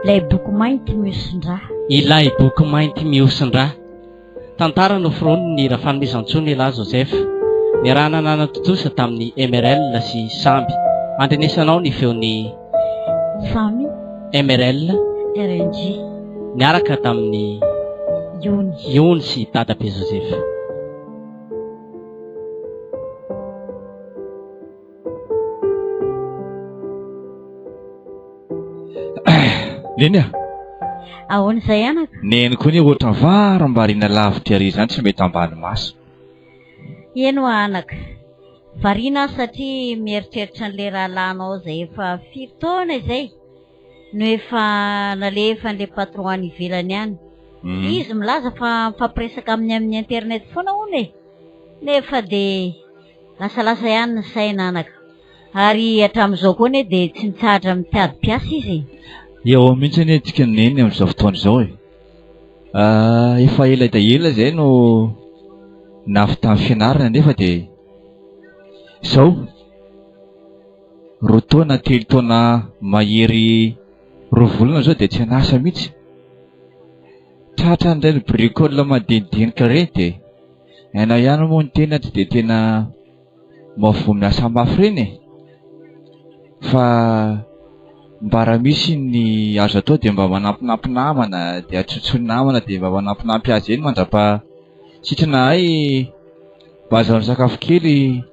Ilay boky mainty miosin-draha. Ilay boky mainty miosin-draha. Tantara noforoniny Rafanomezantsony lahy Joseph. Ny raha nanana totosa tamin'ny MRL sy Samby. Andrenesanao ny feon'ny Samy, MRL, RNG, niaraka tamin'ny Iony sy Dadabe Joseph. Neny a? Ahoana izay anaka? Neny koa ny ohatra varambarina lavitra ary izany tsy mety ambany maso. Eno anaka. Variana satria mieritreritra an'ilay rahalanao izay efa 4 taona izay no efa nalefa an'ilay patron any ivelany any. Izy milaza fa mifampiresaka amin'ny internet foana hono e. Nefa dia lasalasa ihany ny saina anaka. Ary hatramin'izao koa ne dia tsy mitsahatra mitady mpiasa izy. Eo mihitsy ny antsika neny amin'izao fotoana izao e. Efa ela dia ela izay no navy tamin'ny fianarana nefa dia izao roa taona 3 taona mahery 2 volana zao dia tsy hanasa mihitsy. Tratra indray ny bricole madinidinika ireny dia hainao ihany moa ny tena tsy dia tena mavoa miasa mafy ireny e. Fa mbara misy ny azo atao dia mba manampinampy namana dia atsotso ny namana dia mba manampinampy azy eny mandrapa sitrana hay mba azahoany sakafo kely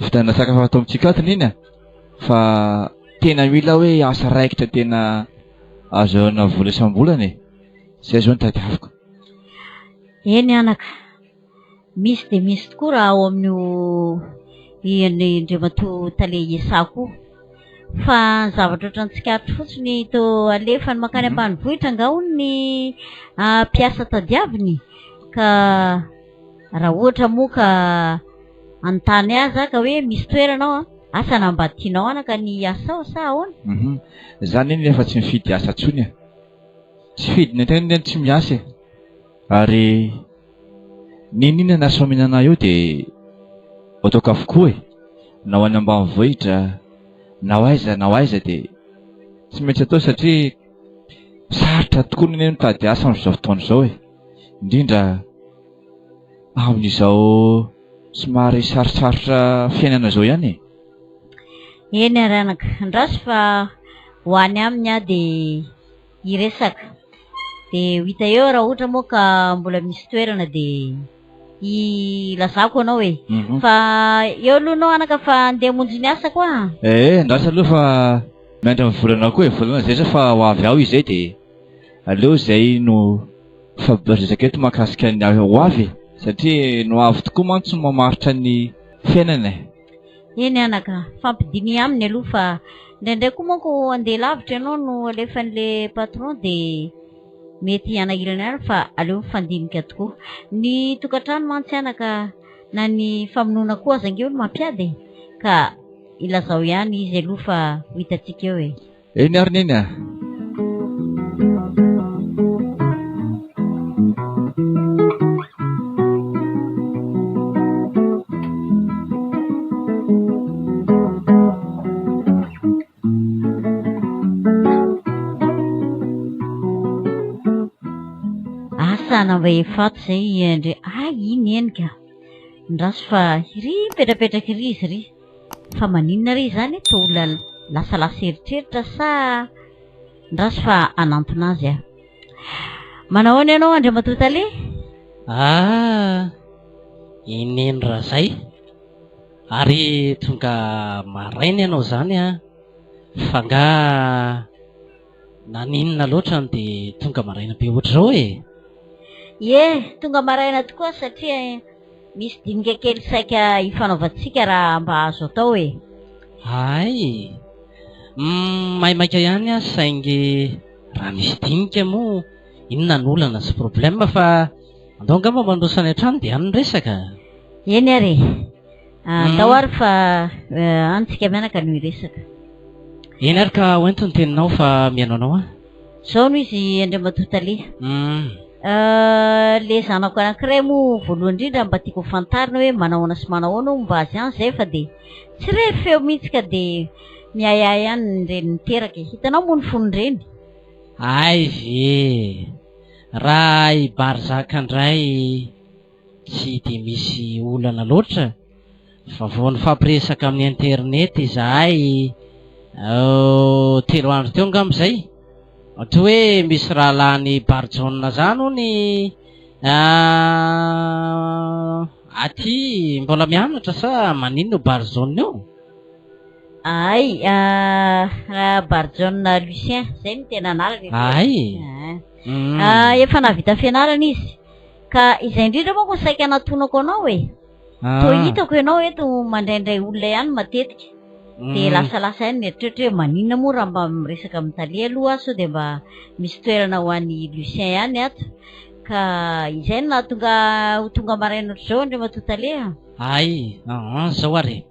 vidana sakafo atao amintsika ato neny a. Fa tena mila hoe asa raikitra tena azahoana vola isam-bolana e. Izay zao ny tadiaviko. Eny anaka. Misy dia misy tokoa raha ao amin'io Andriamatoa Tale Iasako. Fa ny zavatra ohatrantsika fotsiny to alefany makany ambanivohitra angahony ny mpiasa tadiaviny. Ka raha ohatra moa ka anontany azy ka hoe misy toeranao asa nambadianao anaka ny asao sa ahoana? Zany eny efa tsy mifidy asa tsony a. Tsy fidy ny tena tsy miasa. Ary ninona na sominana io dia ataoko avokoa e. Na ho any ambanivohitra na aiza dia tsy maintsy atao satria sarotra tokoa ny mitady asa amin'izao fotoana izao e. Indrindra amin'izao somary sarosarotra fiainana izao ihany e. Eny ary anaka. Andraso fa ho any aminy dia hiresaka. Dia ho hita eo raha ohatra moa ka mbola misy toerana dia ilazako anao e. Fa eo aloha anao anaka fa andeha monjy ny asa koa. Andraso aloha fa miandry amin'ny volana koa e. Volana izay zao fa ho avy ao izay dia aleo izay no fampibazezaka eto mahakasika ny ho avy satria no avy tokoa mantsy mamaritra ny fiainana. Eny anaka. Fampidiny aminy aloha fa indraindray koa manko andeha lavitra ianao no alefan'ilay patron dia mety hanahirana ihany fa aleo mifandinika tokoa. Ny tokantrano mantsy anaka na ny famonoana koa aza angeo no mampiady ka ilazao ihany izy aloha fa ho hitantsika eo e. Eny ary neny a. Sana mba efato izay andre. Iny eny ka. Ndraso fa ry petrapetraka ry izy ry. Fa maninona ry izany to olona lasalasa eritreritra sa ndraso fa anantona azy a. Manao any ianao Andriamatoa Tale? Ineny raha zay. Ary tonga maraina ianao zany a. Fa nga naninona loatra dia tonga maraina be ohatr'izao e. Tonga maraina tokoa satria misy dinika kely saika hifanaovantsika raha mba azo atao e. Maimaika ihany a saingy raha misy dinika moa inona ny olana sy problème fa andao angamba mandrosany an-trano dia any ny resaka. Eny ary. Tao ary fa antsika mianaka no hiresaka. Eny ary ka hoento ny teninao fa mianao anao a? Zao no izy Andriamatoa Tale. Le zanako anankiray moa voalohany indrindra mba tiako fantarina hoe manahoana sy manahoana mba azy any zay fa de tsy re feo mihitsy ka de miayay ihany reny niteraka. Hitanao moa ny fonony reny. Ay ve raha i Barzaka indray tsy de misy olana loatra fa vao nifampiresaka amin'ny internet izahay 3 andro teo angamb'izay ohatra hoe misy rahalany Barjona zany hony aty mbola mianatra sa maninona Barzona io? Ay, raha Barjona Lucien zay no tena anarany. Ay. Efa navita fianarana izy ka izay indrindra moa ko saika anatonako anao e. Toa hitako ianao eto mandraindray olona ihany matetika de lasalasa ihany mieritreritra hoe maninona moa raha mba miresaka amin'ny Talia aloha sao de mba misy toerana ho an'ny Lucien ihany ato ka izay no nahatonga ho tonga maraina ohatr'izao andre matotalia. Ay zao ary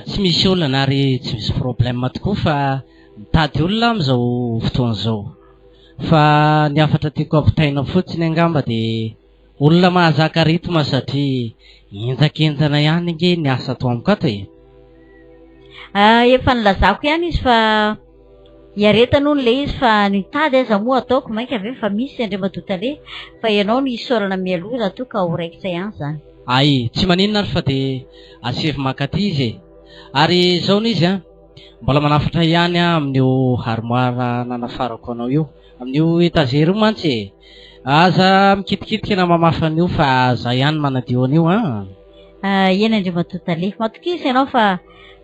tsy misy olana ary tsy misy problème tokoa fa mitady olona amin'izao fotoana zao fa ny afatra tiako ampitaina fotsiny angamba de olona mahazaka ritma satria enjakenjana ihany nge ny asa atao amiko ato e. Efa nilazako ihany izy fa hiaretana hono le izy fa nitady aiza moa ataoko mainka ave fa misy andre matotale fa ianao ny isaorana mialoha raha toa ka ho raikitra ihany zany. Ay tsy maninona ary fa de asefy makaty izy e ary zao no izy mbola manafatra ihany amin'io armoire nanafarako anao io amin'io etagera io mantsy e. Aza mikitikitika na mamafana io fa za ihany manadio an'io eny andre matotale matokisa ianao fa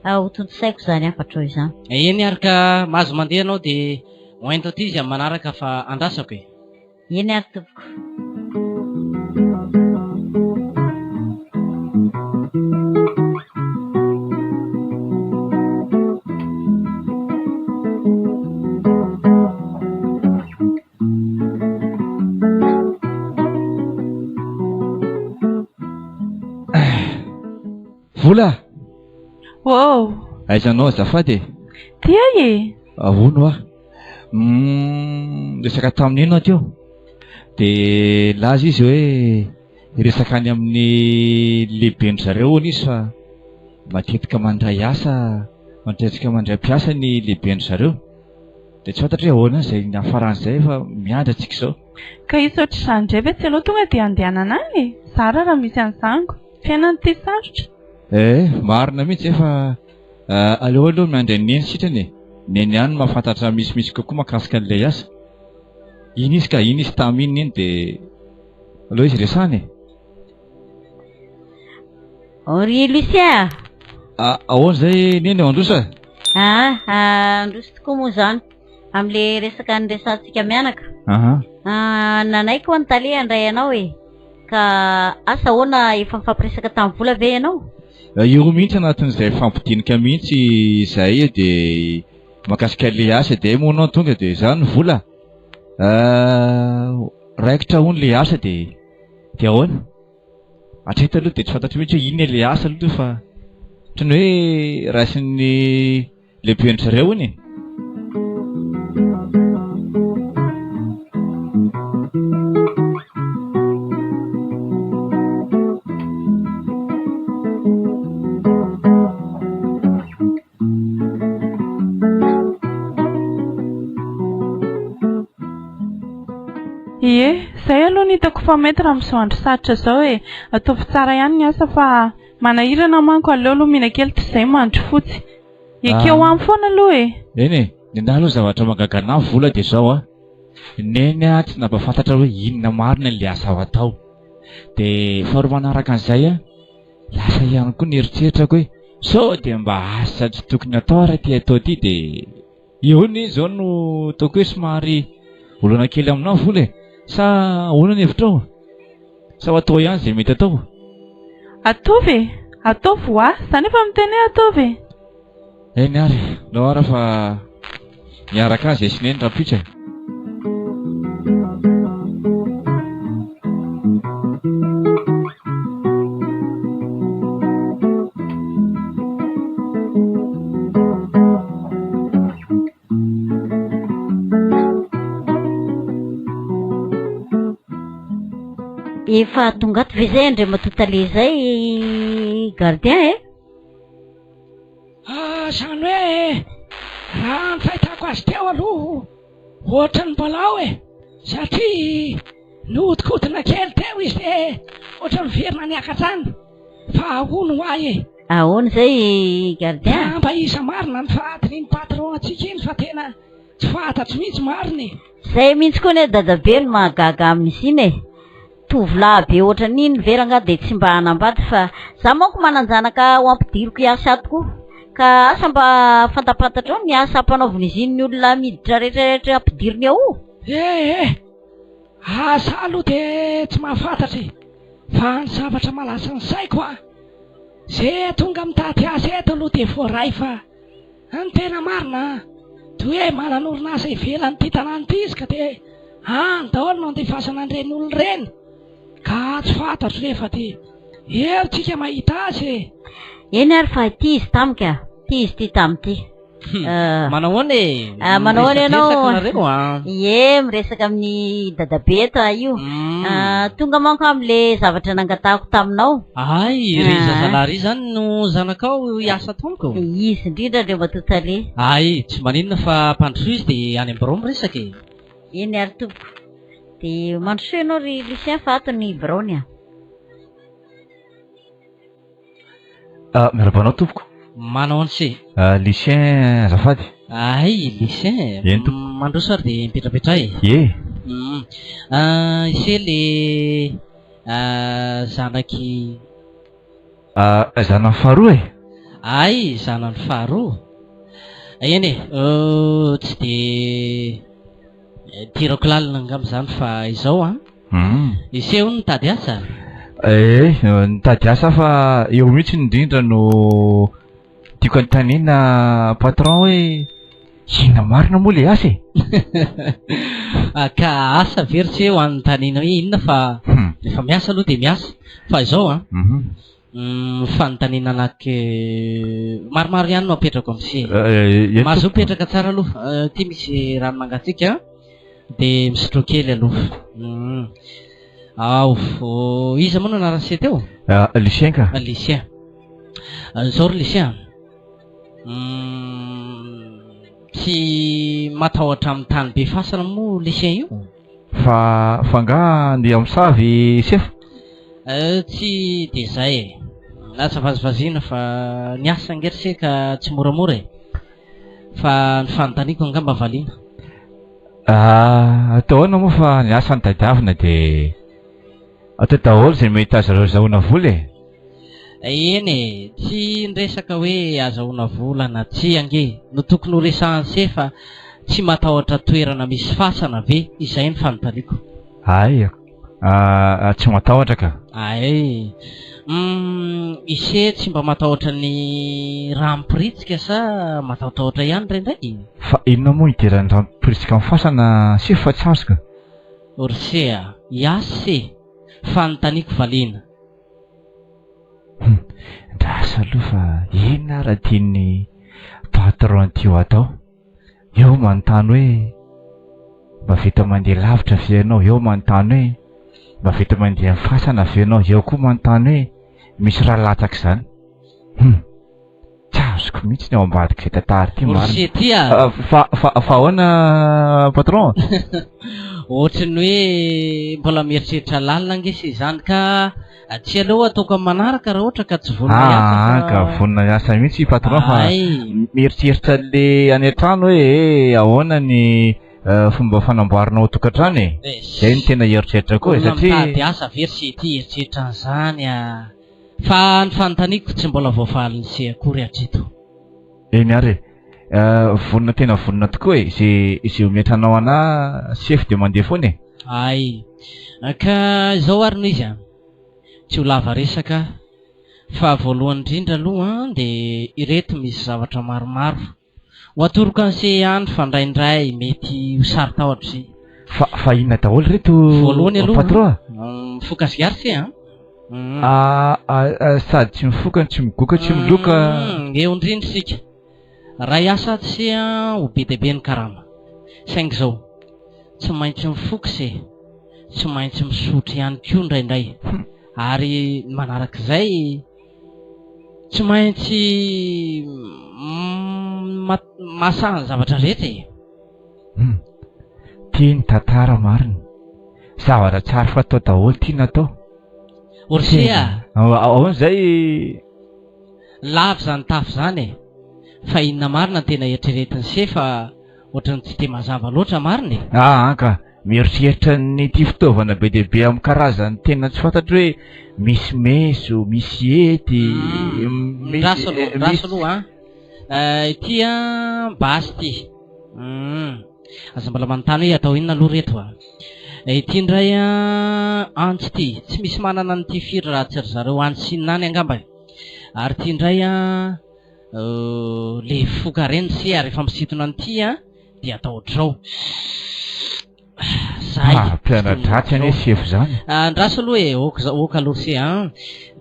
ho tontosaiko zany afatra eo izany. Eny ary ka mahazo mandeha anao de hoento aty izy amin'ny manaraka fa andrasako e. Eny ary tompoko. Vola! Wow! Aizanao azafady e? Tia e! Ahono resaka tamin'ino teo de laza izy hoe resaka any amin'ny lehiben zareo hony izy fa matetika mandray asa matetika mandray mpiasa ny lehiben zareo de tsy fantatra hoe ahoana zay nafaran'izay fa miandratsika zao Ka izy ohatr'izany indray ve tsy aloha tonga dia andehanana any e? Zara raha misy an'izango fiainany ty sarotra. Marina mihitsy efa aleo aloha miandray neny sitrany e neny ihany mahafantatra misimisy kokoa makasika an'ilay asa iny izy ka iny izy taminy iny de aloha izy resany e. Henri Lucien. Ahoana zay neny eo androsa? Androso tokoa moa zany am'le resaka nyresantsika mianaka. Nanaiko an-talia andray anao e ka asa ahoana efa mifampiresaka tamin'ny vola ve ianao? Io mihitsy anatin'izay fampidinika mihitsy izay de makasika le asa de moanao tonga de zany ny vola raikitra hony le asa de ahoana atrehta aloha de tsy fantatro mihitsy hoe inona le asa aloha fa ohatrany hoe raisin'ny lehiben'zareo hony. Ie, zay aloha ny hitako fa mety raha amin'izao andro sarotra zao e ataovy tsara ihany ny asa fa manahirana manko aleo aloha mihina kely tsy izay mandro fotsy ekeo amin'ny foana aloha e. Eny e, nena aloha zavatra magagana vola de zao neny tsy nampafantatra hoe inona marina le asa ao atao de faharoa manaraka an'izay lasa ihany koa ny eritreritako hoe sao de mba asa tsy tokony atao raha ty atao ty de ihony zao no ataoko hoe somary olana kely aminao vola e sa ahoana ny hevitrao sa atao ihany zay mety atao? Ataovy e, ataovy ho zany efa miteny hoe ataovy e. Eny ary nao ara fa miaraka azy sineny rapitra. Efa tonga ato ve zay andre matotale zay gardien e? Zany hoe raha ny fahitako azy teo aloha ohatry ny balao e, satria nihodikodina kely teo izy de ohatry ny verina niakatrany fa ahono ho ahy e. Ahoana zay gardien? Mba iza marina ny fahadin'iny patron atsika iny fa tena tsy fantatro mihitsy mariny. Zay mihitsy koa ne dadabe no mahagaga amin'izy iny e. Tovolahy be ohatra n'iny veranga de tsy mba hanambady fa za manko mananjanaka ho ampidiriko hiasa ato koa. Ka asa mba fantapantatra ao ny asa ampanaoviny izy iny ny olona miditra rehetrarehetra ampidiriny ao. Asa aloha de tsy mahafantatry fa ny zavatra malasa ny saiko zay tonga mitady asa eto aloha de voaray fa ny tena marina to hoe manan'orina asa ivelany ty tanàny ty izy ka de daholo no andefasana an'ireny olona reny ka tsy fantatro rehefa ty eo tsika mahita azy e. Eny ary fa ty izy tamika, ty izy ty tamity. Manao ahoana e? Manao ahoana ianao? Nareo Ie, miresaka amin'ny dadabe ta io. Tonga manko am'le zavatra nangatahako taminao. Ay, ry zazalahy ry zany no zanakao hiasa tamiko. Izy indrindra andre matotale. Ay, tsy maninona fa mpandroso izy de any ambirao miresaka e. Eny ary tompoko. De mandroso ianao ry Lucien fa ato ny Braony Miarabanao tompoko. Manao an'se Lucien azafady. Ay, Lucien mandroso ary de mipetrapetra e. Ye. Ise le zanaky Zanany faharoa e. ay zanany faharoa eny e, tsy de tirako lalina angamba zany fa izao ise ho nitady asa. Nitady asa fa eo mihitsy indrindra no tiako antanina patron hoe ina marina moa le asa e. Ka asa very tsy ho antanina hoe inona fa efa miasa aloha de miasa fa izao fanontaniana anaky maromaro ihany no apetrako am'se. Mahazo petraka tsara aloha ty misy rano mangatsika de misotro kely aloha. Iza moa no anarase teo? Lucien ka. Lucien. Zao ry Lucien. Tsy matahotra amin'ny tany be fasana moa Lucien io? Fa nga andeha am'savy sefa? Tsy de zay e. Lasa vazivazina fa niasa ngery ka tsy moramora e. Fa ny fanontaniako angamba valiana. Ataona moa fa niasa ny tadiavina de atao daholo zay mety azahoana vola e. Eny e, tsy nresaka hoe azahoana vola na tsy ange no tokony ho resahanse fa tsy matahotra toerana misy fasana ve izay ny fanontaniako. Ay, tsy matahotra ka. Ay, ise tsy mba matahotra ny raha mipiritsika sa matahotahotra ihany rendray? Fa inona moa idiran'ny raha mipiritsika amin'ny fasana sy fa tsy azo ka? Orsea, iasy se fanontaniako valiana. Ndrasa aloha fa ina raha tiany patron ty ho atao. Eo manontany hoe mba vita mandeha lavitra ve ianao, eo manontany hoe mba vita mandeha amin'ny fasana ve ianao, eo koa manontany hoe misy raha latsaka zany. Tsy azoko mihitsy ny ao ambadika izay tantara ty marina. Fa ahoana patron? Ohatry ny hoe mbola mieritreritra lalina ange se zany ka tsy aleo ataoko amin'ny manaraka raha ohatra ka tsy vonona iasa. Ka vonona iasa mihitsy patron fa mieritreritra le any an-trano hoe ahoana ny fomba fanamboaranao tokantrano e. Zay ny tena eritreritra koa satria mitady asa very sy ty eritreritra an'izany fa ny fanontaniako tsy mbola voafalin'ny se akory hatreto. Eny ary vonona tena vonona tokoa e. Izay ometranao ana sefy de mandeha foana e. Ay, ka izao ary no izy tsy ho lava resaka fa voalohany indrindra aloha de ireto misy zavatra maromaro ho atoroko an'se ihany fa ndraindray mety ho saritahotra se. Fa inona daholo reto voalohany aloha patron? Mifoka zigary se sady tsy mifoka tsy migoka tsy miloka. Eo indrindra sika raha hiasa ato se ho be deabe ny karama saingy zao tsy maintsy mifoka se tsy maintsy misotro ihany koa indraindray ary manarak'izay tsy maintsy masahany zavatra rehetra e. Tiany tantara mariny zavatra tsara fatao daholo tiana atao orsia ahoana zay lavo zany tafo zany e fa inona marina tena eritreretiny se fa ohatrany tsy de mazava loatra mariny ka mieritreritra ny ty fitaovana be deaibe amin'ny karazany tena tsy fantatro hoe misy meso misy hety raso aloha ity a basy ty aza mbola manontany hoe atao inona aloha reto ity indray a antsy ty tsy misy manana nyty firy raha tsy ry zareo ansinany angamba ary ty indray a le foka reny sy ary efa misitona anyty a de atao ohatrao zay mpianadratsy any hoe sefo zany andraso aloha e oka aloha se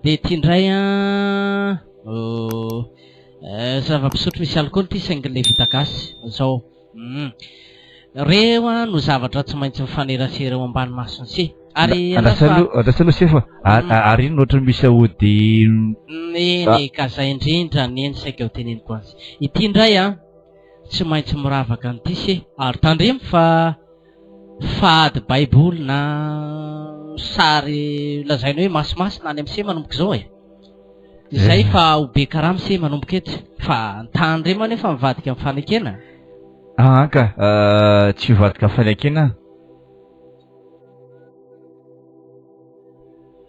de ty indray a zava-pisotro misy alcool ty saingy le vita gasy zao reo a no zavatra tsy maintsy mifanerasera eo ambany masony se ary andrasa aloha sefa ary ino ohatry misy ahody eny ka zay indrindra neny saika ho teneniko azy ity indray a tsy maintsy miravaka an'ity se ary tandremo fa fady baiboly na sary lazainy hoe masimasina any am'se manomboka zao e zay fa ho be karama se manomboka eto fa tandremo any efa mivadika amin'ny fanekena ka tsy hivadika amin'ny fanekena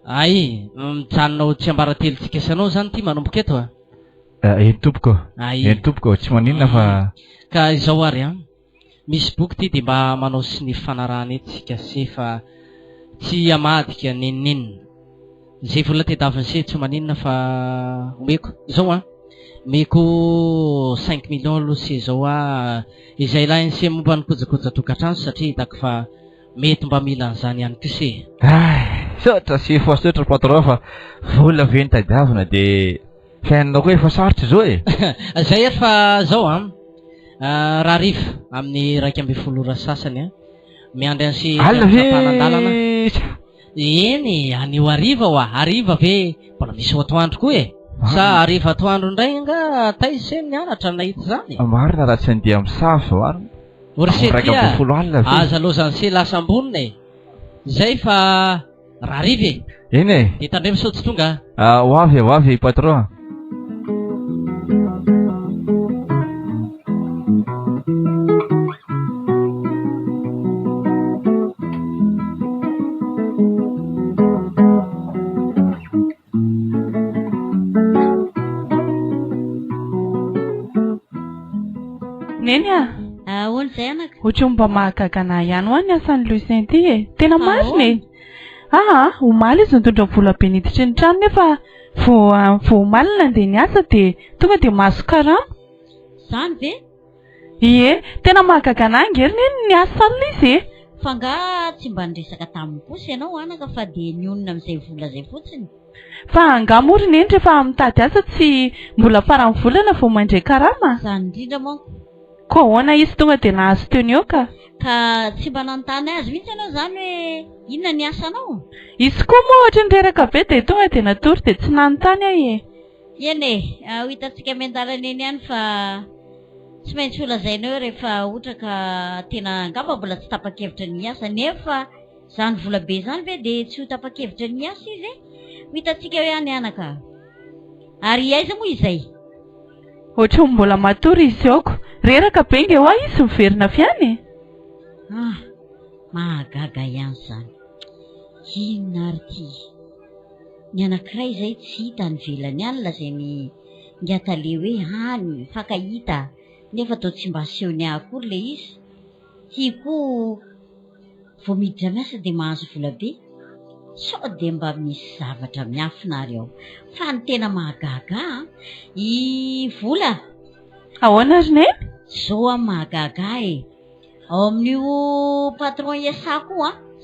ay mijanonao tsy ambaratelontsika isanao zany ty manomboka eto eny tompoko tsy maninona fa ka izao ary misy boky ty de mba manao sy ny fanarahana etsika se fa tsy amadika neninenina zay vola tedaviny se tsy maninona fa omeko zao meko 5 millions aloha se zao izay lahy se momba ny kojakoja tokantrano satria hitako fa mety mba mila an'izany ihany ko se sotra sy fosotra patron fa vola veny tadiavina de fiainanao koa efa sarotra zao e zay ery fa zao raha rifa amin'ny 12 sasany miandry an'se alanandalana eny anio ariva ariva ve mbola misy ho atoandro koa e sa ariva atoandro indray nga taizy se mianatra nahita zany marina raha tsy andeha amin'ny safy zao ary orsety aza lozany se lasa ambonina e zay fa raha riva eny e de tandremo sotsy tonga hoavy patron neny ahoana zay anaka ohatry mba mahagagana ihany ho any asan'ny Lucien ty e tena marina e omaly izy nitondra vola be niditry ny trano nefa vo omaly nandeha ny asa de tonga de mahazo karama zany ve ie tena mahagagana angery neny ny asa alina izy fa nga tsy mba niresaka tamin'ny posy ianao anaka fa de nionona amin'izay vola zay fotsiny fa angamory neny rehefa mitady asa tsy mbola farany volana vo mandray karama zany indrindra manko ko ahoana izy tonga de nahazo teo ny oka ka tsy mba nanontany azy mihitsy ianao zany hoe inona ny asanao izy koa moa ohatra ny reraka be de tonga de natory de tsy nanontany ahy eny ho hitantsika miandarana eny ihany fa tsy maintsy olazainao rehefa ohatra ka tena angamba mbola tsy tapa-kevitra ny asa nefa zany vola be zany ve de tsy ho tapa-kevitra ny asa izy ho hitantsika eo ihany anaka ary aiza moa izay ohatra mbola matory izy aoko reraka be nge hoa izy miverina fiany mahagaga ihany zany inona ary ty ny anankiray zay tsy hita ny velany any lazay ny ngatale hoe any fakahita nefa atao tsy mba aseho ny akory le izy tiako vo miditra miasa de mahazo vola be sao de mba misy zavatra miafinary ao fa ny tena mahagaga i vola ahoana ry neny zao mahagaga ao amin'io patron iasako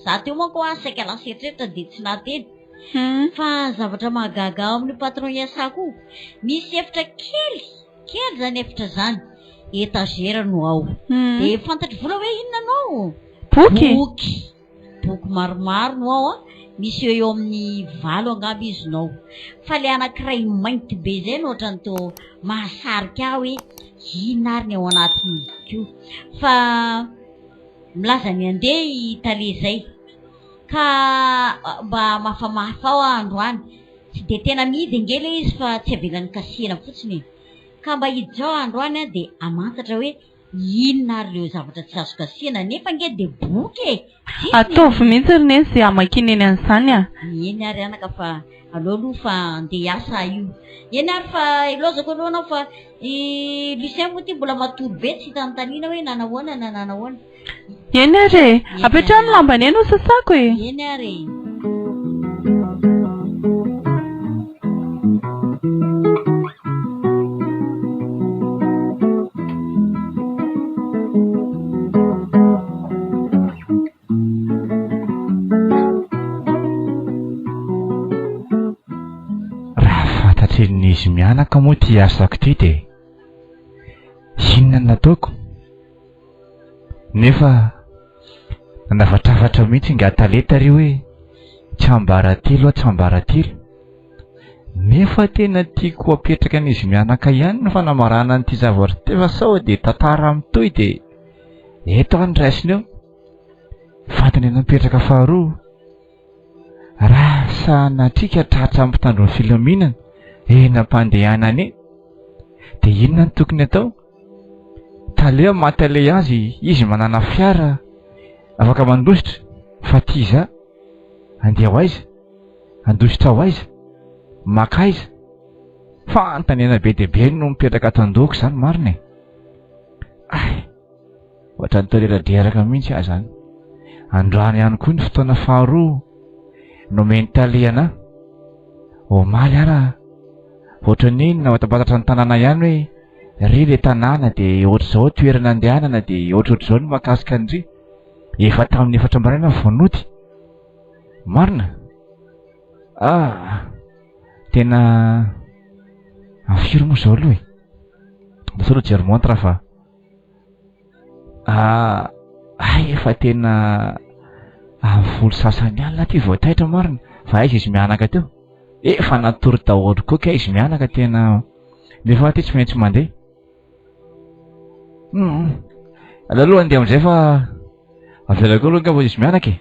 za teo manko saika laseritreritra de tsy nateny fa zavatra mahagaga ao amin'io patron iasako misy efitra kely zany efitra zany etagera no ao de fantatry vola hoe inona anao boky boky maromaro no ao a misy eo amin'ny 8 angamba izy nao fa le anankiray mainty be zay no ohatrany to mahasarika aho hoe inona ary ny ao anatiny boky io fa milaza ny andeha itale zay ka mba mafamafy ao androany tsy de tena mihidy angely izy fa tsy avelan'ny kasina fotsiny ka mba hidy zao androany a de amantatra hoe inona ary leo zavatra tsy azo kasina nefa nge de boky ataovy mihitsy ry neny zay amakineny an'izany a eny ary anaka fa aleo aloha fa andeha hiasa io eny ary fa ilozako aloha anao fa lycée moa ty mbola matory be tsy hitantanina hoe nanahoana na nanahoana eny ary apetrano lambany eny ho sasako e eny ary izy mianaka moa ty asako ty de inona nataoko nefa nanafatrafatra mihitsy nga taleta ry hoe tsambaratilo tsambaratilo nefa tena tiako apetraka an'izy mianaka ihany no fanamarana n'ity zavatra ty fa sao de tantara amitoy de eto any raisiny eo fatany anapetraka faharoa raha sanatrika tratra ampitandrony filaminana enam-pandehanany de inona ny tokony atao taleo matale azy izy manana fiara afaka mandositra fa ty za andeha ho aiza andositra ho aiza makaiza fantanena be de be no mipetraka tandoako zany marina ay ohatrany toereraderaka mihitsy aho zany androany ihany koa ny fotoana faharoa no meny talehana omaly ara ohatrany na ohatabantatra ny tanàna ihany hoe ry le tanàna de ohatra zao toerana andehanana de ohatrohatr' zao no makasika andry efa tamin'ny efatra maraina voanoty marina tena afiry moa zao aloha e da sao lo jery montre fa ay efa tena folo sasany alina ty voataitra marina fa aiza izy mianaka teo efa natory daholo koa ka izy mianaka tena nefa ty tsy maintsy mandeha alaloha andeha am'izay fa avelako aloha ngamba izy mianaka e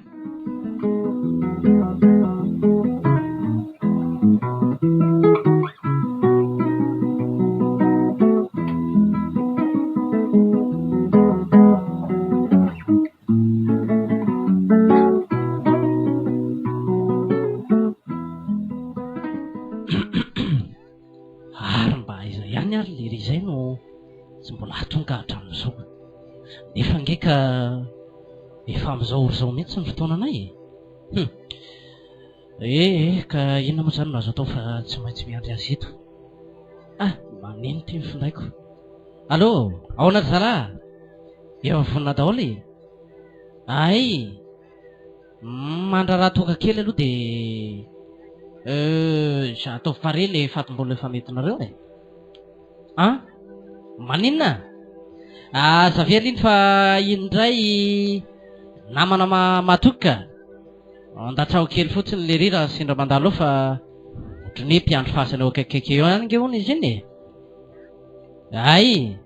efa am'izao ory zao mihitsy ny fotoananay ka inona moa zany no azo atao fa tsy maintsy miandry azy eto maneno ty mifindraiko allô ao anaty zalahy efa vonina daholy ay mandraraha toka kely aloha de za ataovy pare le fatim-bola efa metinareo e maninona zavia aliny fa indray namana matoka andatrao kely fotsiny le rira sindra mandalo eo fa ohatrany hoe mpiandro fasana eo akaikaiky eo any nge hono izy iny ay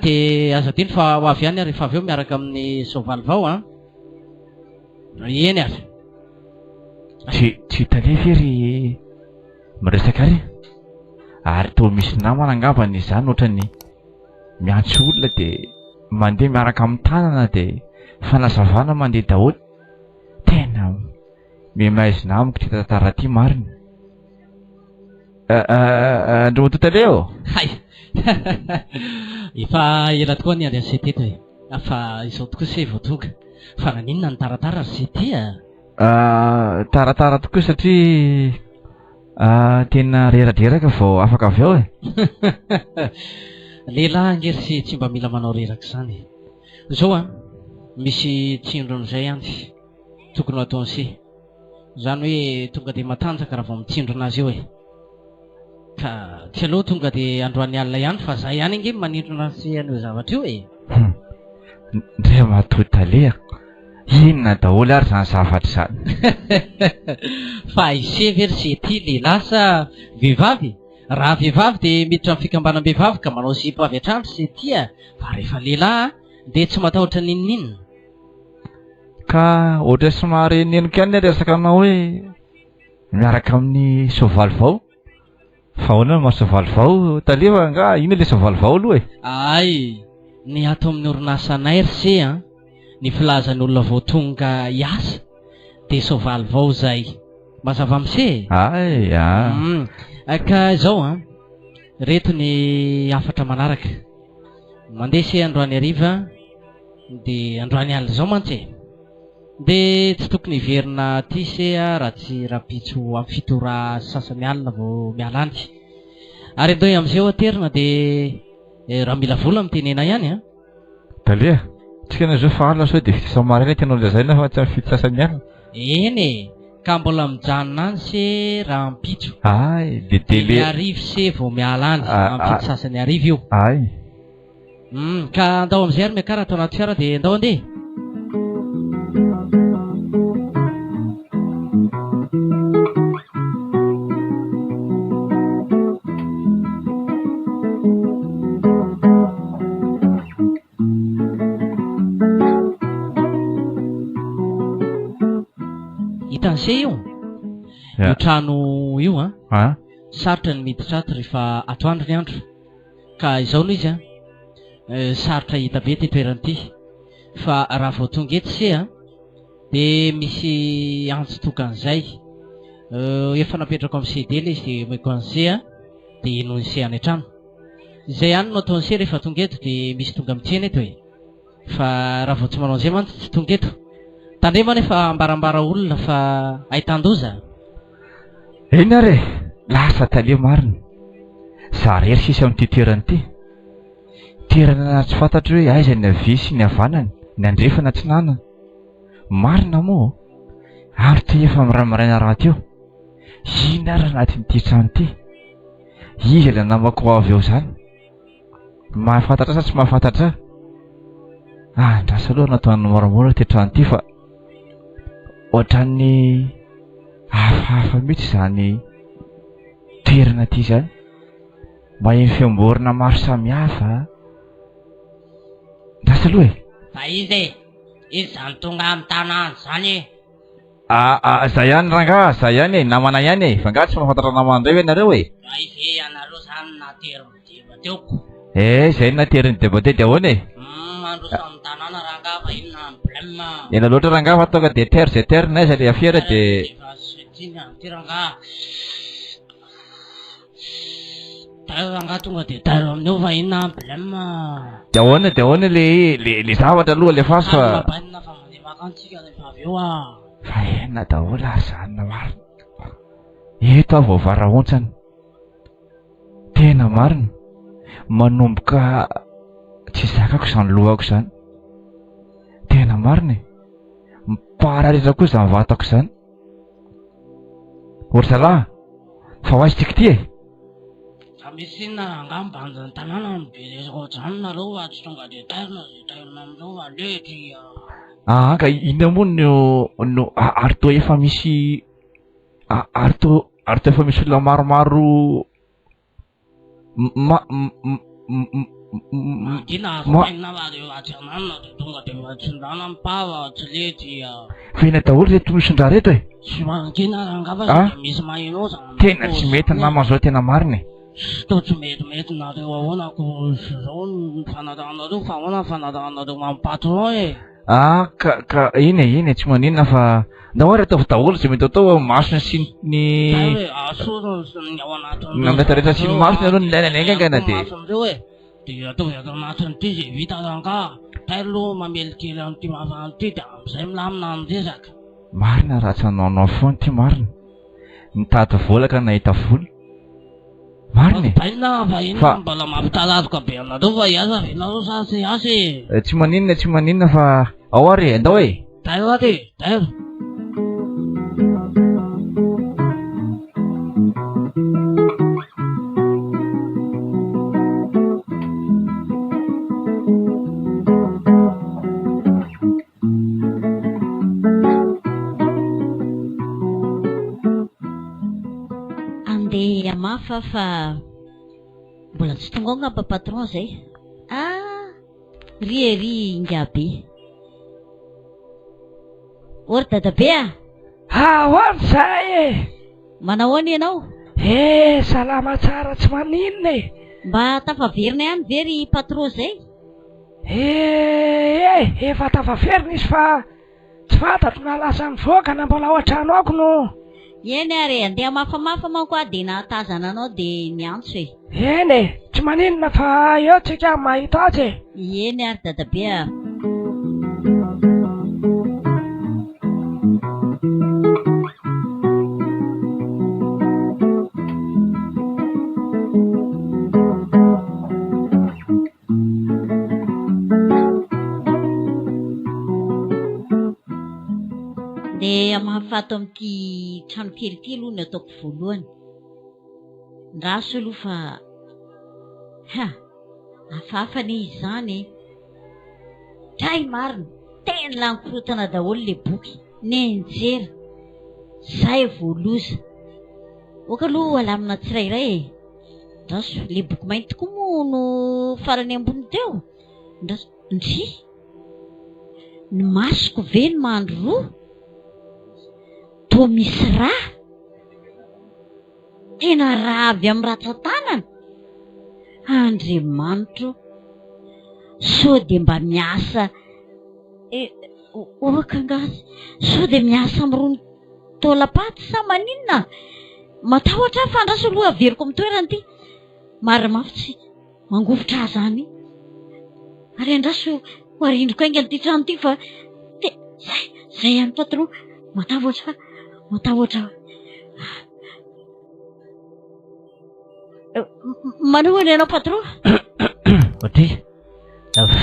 de aza diny fa ho avy any rehefa avy eo miaraka amin'ny soavaly vao eny ary tsy hitalefy ry miresaka ary ary to misy namana angambany izany ohatrany miantso olona de mandeha miaraka amin'ny tanana de fanazavana mandeha daholo tena memaizina amiko ty tantara ty marina andro matotaleo hay efa ela tokoa ny andeha seteto e fa izao tokoa se vao tonga fa naninona ny taratara ry se ty taratara tokoa satria tena reraderaka vao afaka avy ao e lehilahy angery sy tsy mba mila manao reraka zany zao misy tsindron'izay any tokony ho ataon'se zany hoe tonga de matanjaka raha vao mitsindro anazy eo e ka tsy aloha tonga de androany alina ihany fa zay ihany nge manindro anazy an'io zavatra io e ndray matotaleako Inona daholo ary zany zavatra zany? Fa isevery sy ty lehilahy sa vehivavy? Raha vehivavy dia miditra amin'ny fikambanam-behivavy ka manao zipo avy hatrany sy tya. Fa rehefa lehilahy dia tsy matahotra ninninona. Ka ohatra somary neniko ihany ilay resaka anao hoe miaraka amin'ny soavaly vao. Fa ahoana no mahasoavaly vao talefa nga ino ilay soavaly vao aloha e? Ay, ny ato amin'ny orinasa NRC ny filazan'ny olona vao tonga hiasa dia soavaly vao zay. Mazava mise? Ay, Ka izao reto ny afatra manaraka. Mandeha se androany hariva dia androany alina izao mantsy e. Dia tsy tokony hiverina ty se raha tsy rapitso amin'ny fitora sasany alina vao mialanty. Ary andao amin'izay aterina dia raha mila vola mitenena ihany Dalia, tsika na zao fa alina sao dia vita maraina tianao lazaina fa tsy amin'ny fito sasany alina. Eny e, ka mbola mijanona any se raha ampitso. Ay, dia tele arivo se vao mialany amin'ny fito sasany arivo io. Ay. Ka andao amin'izay ary miakara atao anaty fiara dia andao andeha. Hitan'se io io trano io sarotra ny miditra ato rehefa atoandro ny andro. Ka izao noho izy sarotra hita be ty toerana ity. Fa raha vao tonga eto se dia misy antsy tokan'izay efa napetrako amin'ny sedela izy dia meko an'izay dia enony se any an-trano. Izay ihany no ataony se rehefa tonga eto dia misy tonga mitsena eto e. Fa raha vao tsy manao an'izay mantsy tsy tonga eto. Tandrema nefa ambarambara olona fa ahitan-doza. Eny ary lasa talia marina. Za rery sisy amin'ity toerana ity. Toerana tsy fantatro hoe aiza ny avia sy ny havanana, ny andrefa na tsy nanana. Marina moa ary ty efa miramaraina raha teo. Ino ary anatin'ity trano ity? Izy ilay namako avy eo zany. Mahafantatra sa tsy mahafantatra? Andrasa aloha nataony moramora ty trano ity fa ohatran'ny hafahafa mihitsy zany toerana ity zany. Maheno fiamborona maro samihafa. Andrasa aloha e. Fa izy zany tonga amin'ny tanàna zany e. Zay ihany rangahy, zay ihany e, namana ihany e. Fa nga tsy mahafantatra namana indray ve nareo e? Ive anareo zany nateriny deba teoko. Zay nateriny deba teo dia ahoana e? Mandrosa amin'ny tanàna rangahy fa inona ny problème? Ela loatra rangahy fa tonga dia terre zay terre naiza le afiera dia ty rangahy. Taio rangahy tonga dia taio amin'io fa inona ny problème? dia ahoana le zavatra aloha le fasy fa mabanina fa mandeha makantsika rehefa avy eo fa ena daholo ary zany na marina. Eto aho vao varaontsana. Tena marina. Manomboka tsy zakako izany lohako izany. Tena marina e. Mipararitra koa izany vatako izany. Orzalahy, fa ho aiza tika ty e? fa misy inona rangahy mibanjany tanàna miberesaka ohatrany nareo fa tsy tonga dia tairina zay tairina amin'ireo fa letry. Ka ina moa no arto efa misy arto efa misy olona maromaro Kina asaina fa reo atsanana dia tonga dia tsindrana mipava tsy letry. fa ina daholo reto misondra reto e? Tsy mankina rangahy fa dia misy maheno zany. Tena tsy mety namana zao tena marina e. Tao tsy metimety nareo ahoana ko zao ny fanarahanareo fa ahoana ny fanarahanareo mampatron e. Ka iny e tsy maninona fa nahoara ataovy daholo zay mety atao masony sy ny asony ao anatiny nandata rehetra sy ny masony aloha ny lainany engangana dia mason'ireo e dia ataovy ato anatin'ity zay vita rangahy. Taio aloha mamelikely an'ity mavan'ity dia amin'izay milamina miresaka. marina raha tsy hanaonao foana ty marina. Nitady vola ka nahita vola. Marina e. Baina fa inona mbola mampitarazoka be anareo fa hiasa venareo sa tsy hiasa e. Tsy maninona fa ao ary andao e. Taio aty taio. Andeha mafa fa mbola tsy tonga ao ngamba patron zay. Ry ingaby. Ory dadabe a? Ahoana zay e? Manao ahoana ianao? Salama tsara tsy maninona e. Mba tafaverina ihany ve ry patron zay? Efa tafaverina izy fa tsy fantatro na lasa nivoaka na mbola ao an-trano ako no. Eny ary andeha mafamafa manko a dia nahatazana anao dia niantso e. Eny e, tsy maninona fa eo tsika mahita azy e. Eny ary dadabe a. Dia mahafato amin'ity trano kely ity aloha ny ataoko voalohany. Raso aloha fa hafahafa ne izany. Tray marina tena lankorotana daholo le boky nenjera zay voaloza. Oka aloha alamina tsirairay e. Raso le boky mainty koa moa no farany ambony teo. Ndry ny masoko ve ny mandro roa to misy raha tena raha avy amin'ny ratsan-tanana. Andriamanitro so dia mba miasa okangazy so dia miasa amin'irony taolapaty sa maninona. Matahotra fandraso aloha averiko amin'ny toerana ity. Marina mafy tsy mangovotra zany ary andraso arindroko aingana ity trano ity fa zay ihany patron. Matahotra manao ianao patron? Otry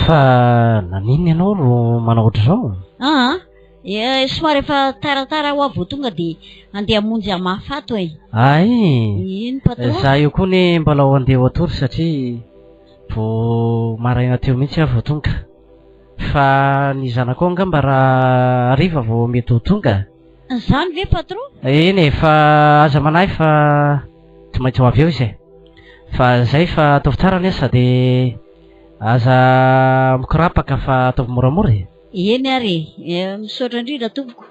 fa naninona ianao no manao ohatr'izao? Somary efa taratara ho avy tonga dia andeha hamonjy amafato e. Iny patron? Za io koa ne mbola ho andeha ho atory satria vo maraina teo mihitsy aho vo tonga. Fa ny zanako angamba raha hariva vo mety ho tonga. Zany ve patron? Eny fa aza manahy fa tsy maintsy ho avy eo izy. Fa zay fa ataovy tsara anie sady aza mikorapaka fa ataovy moramora e. Eny ary misaotra indrindra tompoko.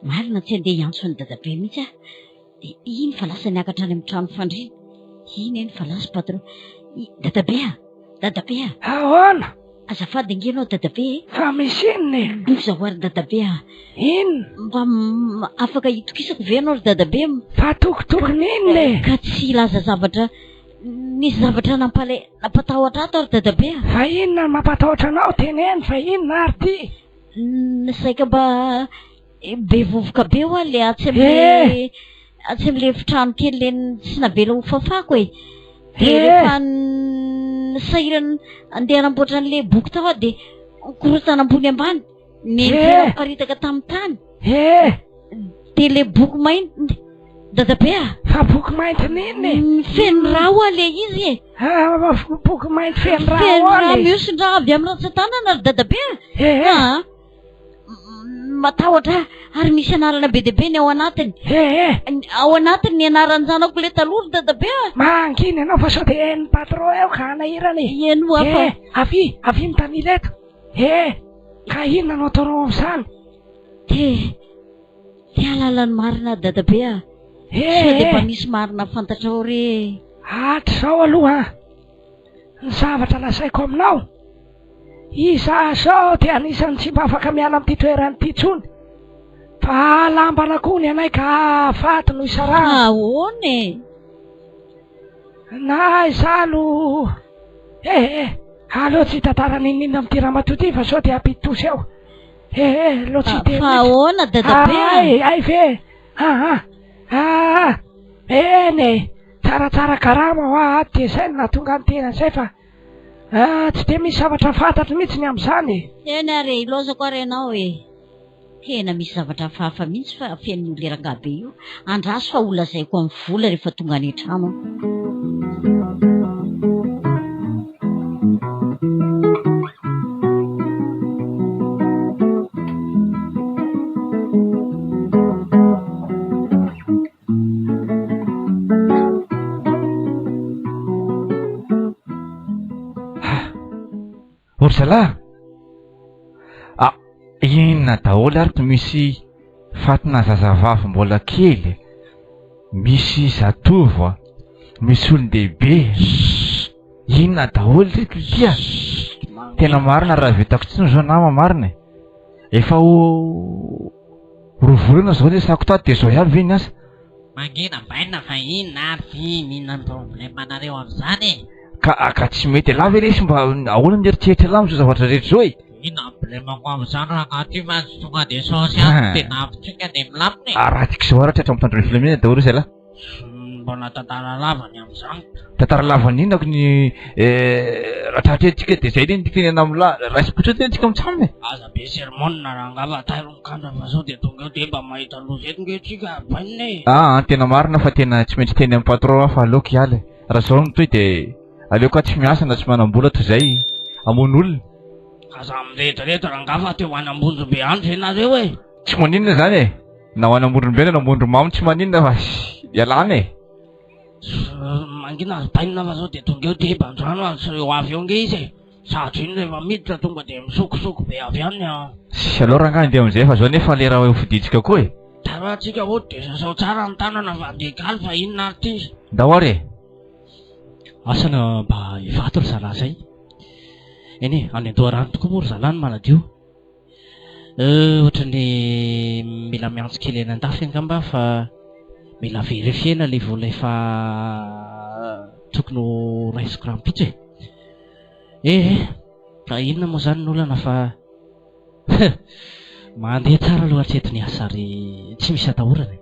Marina tsy andeha hiantso ny dadabe mihitsy ah. Dia iny fa lasa niakatra any amin'ny trano fandriana. Iny eny fa lasa patron. Dadabe a. Ahoana? Azafady angenao dadabe e. Fa misy inona e? Doza ho ary dadabe a. Inona? Mba afaka hitokisako ve anao ry dadabe? Fa tokotokony inona e? Ka tsy ilaza zavatra. Nisy zavatra nampatahotra ato ary dadabe a. Fa inona no mampatahotra anao teneny fa inona ary ty? Saika mba be vovoka be ho le atsy amin'le efitrano kely le tsy navela ho fafako e. Dia rehefa sahirana andeha hanamboatra an'le boky tao dia korotana ambony ambany nenjera miparitaka tamin'ny tany. Dia le boky mainty dadabe a. Fa boky mainty nini? Feno raha ho le izy e. Boky mainty feno raha ho feno raha mihosin-draha avy amin'ny ratsan-tanana ry dadabe a. Matahotra ary misy anarana be dia be ny ao anatiny. Ao anatiny ny anaran'ny zanako le taloha ry dadabe a. Mangina ianao fa sao dia ny patron eo ka anahirana e. Eno afa. Avy mitanila eto. Ka inona no ataonao amin'izany? Dia alalan'ny marina dadabe a. Sao dia mba misy marina fantatrao re. Hatr'izao aloha ny zavatra lasaiko aminao. Iza sao dia anisan'ny tsy mba afaka miala amin'ity toerana ity intsony. Fa lambana koa ny anay ka faty no isarana. Ahoana e? Na izalo aleo tsy tantara ninina amin'ity ramatoa ity fa sao dia ampitosy eo. Aleo tsy dia. Fa ahoana dadabe a? Ay ve. Eny tsaratsara karama ho aho dia izay no nahatonga ny tena izay fa tsy dia misy zavatra fantatro mihitsy ny amin'izany. Eny ary ilozako ary ianao e. Tena misy zavatra hafahafa mihitsy fa feno lerangabe io. Andraso fa olazaiko amin'ny vola rehefa tonga any an-trano. zalahy inona daholo ary to misy fatina zazavavy mbola kely, misy zatovo, misy olon-dehibe, inona daholo reto lia. Tena marina raha vitako tsiny zao nama marina. Efa roa volana zao le sako tady de zao iaby ve ny asa. Mangina baina fa inona ary mihinana problemanareo amin'izany Ka tsy mety lava resy mba ahoana ny eritreritry lamy zao zavatra rehetra zao e. Ina problemako amin'izany raha anaty mansy tonga de saosy any tena avitsika de milaminy. Raha tiako zao raha tratra mitandro ny filaminana daholo zay lahy. Mbona tantara lavany amin'izany. Tantara lavany inona ny raha tratra tsika de zay ny tenena amla raisy potra tena tsika mitsamina. Aza be sermonina raha angava tairo mikandra fa sao de tonga eo de mba mahita loza eto nge tsika baina e. Tena marina fa tena tsy maintsy teny amin'ny patron fa aleoko hiala. Raha zao no toy de aleoko tsy miasa na tsy manam-bola toy zay amono olona. Aza mirehetrarehetra raha angava teo anambonjo be andro ianareo e. Tsy maninona zany e. Na ho anamorondrobena na mondromamy tsy maninona fa ialana e. Mangina azy baina fa sao de tonga eo de bandrano azy eo avy eo nge izy e. Satro iny rehefa miditra tonga de misokosoko be avy any a. Sy alora angany de am'izay fa zao nefa le raha fiditsika koa e. Tara tsika o de sasao tsara ny tanana fa de galy fa inona ary ty. Dahoary e. Asana mba hivato ry zalahy zay. Eny any Andoharano tokoa moa ry zalahy ny manadio. Ohatrany mila miantso kely eny an-dafy angamba fa mila verifiena le vola efa tokony ho raisiko rahampitso e. Fa inona moa zany ny olana fa mandeha tsara aloha hatreto ny asa ary tsy misy atahorana.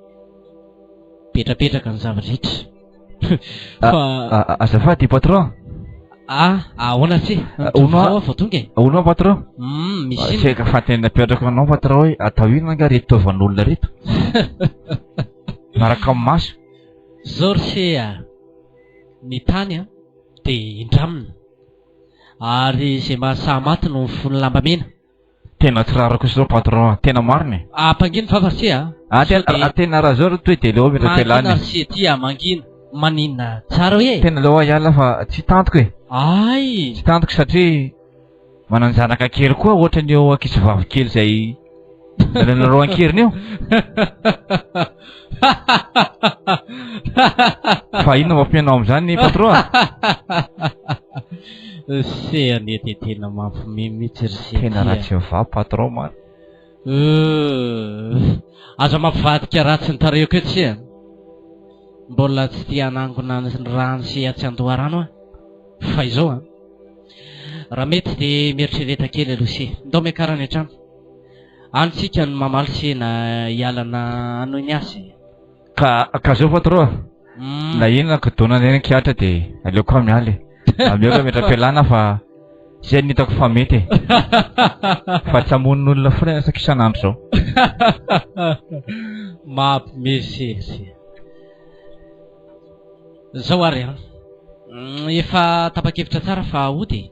Petrapetraka ny zava-drehetra. Azafady patron. Ahoana tsy? Onao vao tonga e. Onao patron. Misy Seka fa tena petraka anao patron hoe atao inona nga reto taovan'olona reto. Maraka amin'ny maso. Zao ry se ny tany de indramina ary zay mahasaha maty no fony lamba mena. Tena tsy rarako zao patron, tena marina. Mangina fafatsy tena raha zao toy de leo metrapelany. Mangina sy ty mangina maninona tsara hoe. Tena leo iala fa tsy tantoko e. Ay, tsy tantoko satria mananjanaka kely koa ohatrany eo ankizy vavy kely zay nanareo ankeriny eo. Fa inona mampianao amin'izany patron? Se anety tena mampimimitsy ry tena raha tsy va patron man. Aza mampivadika ratsy ny tarehiko eto se mbola tsy tia hanangona ny rano sy atsy Andoharano fa izao raha mety de mieritrereta kely aloha se ndao miakarany an-trano anytsika ny mamaly se na hialana anohy ny asy ka zao patron na inona kodonana eny ankiatra de aleoko mialy amiaka metrapelana fa zay ny hitako fa mety fa tsy hamon'olona foana sak isan'andro zao. Mampimesery zao ary efa tapa-kevitra tsara fa ody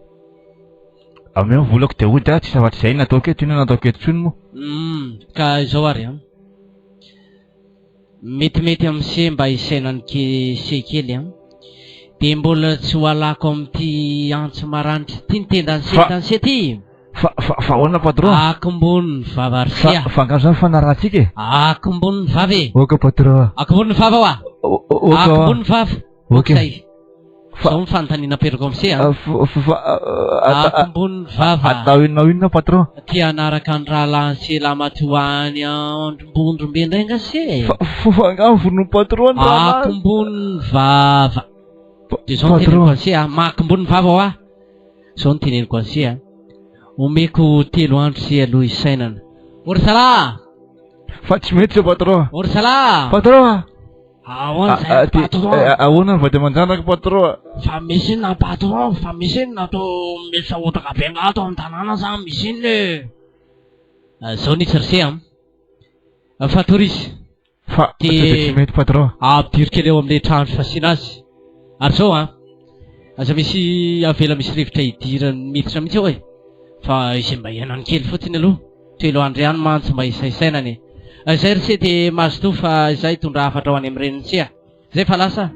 ame volako de ody tsy zavatra zay nataoko eto inona nataoko eto tsony moa. Ka izao ary metimety amin'se mba isainany sekely de mbola tsy ho alako amin'ity antso maranitra ty ny tendanse ty. Fa ahoana patron? Akimbony vava ary sia. Fa ngano zany fanarahantsika e. Akimbony vava e. Oka patron. Akimbony vava wa. Akimbony vava. Okay. Zao ny fanontaniana periko am'se Akimbony vava. Atao inona patron? Ty anaraka ny raha lansy lamatoany andrombondrombe indray ngase. Fa ngano vono patron. Akimbony vava. De zao ny teneniko anse makimbony vava wa. Zao ny teneniko anse omeko 3 andro se aloha isainana. Ory sala. Fa tsy mety se patron. Ory sala. Patron. Ahoana zay patron? Ahoana vady aman-janaka patron? Fa misy inona patron, fa misy inona to misy otraka be ngato amin'ny tanàna sa misy inona zao nisy ry se fatorisy. Fa tsy mety patron. Ampidiry kely eo amin'le trano fasiana azy. Ary zao aza misy avela misy rivotra hidirany miditra mihitsy eo fa izay mba ianany kely fotsiny aloha 3 andro ihany mantsy mba isaisainany. Zay ry se de mazo to fa izay tondra hafatra ho any amin'ny reniny se zay fa lasa.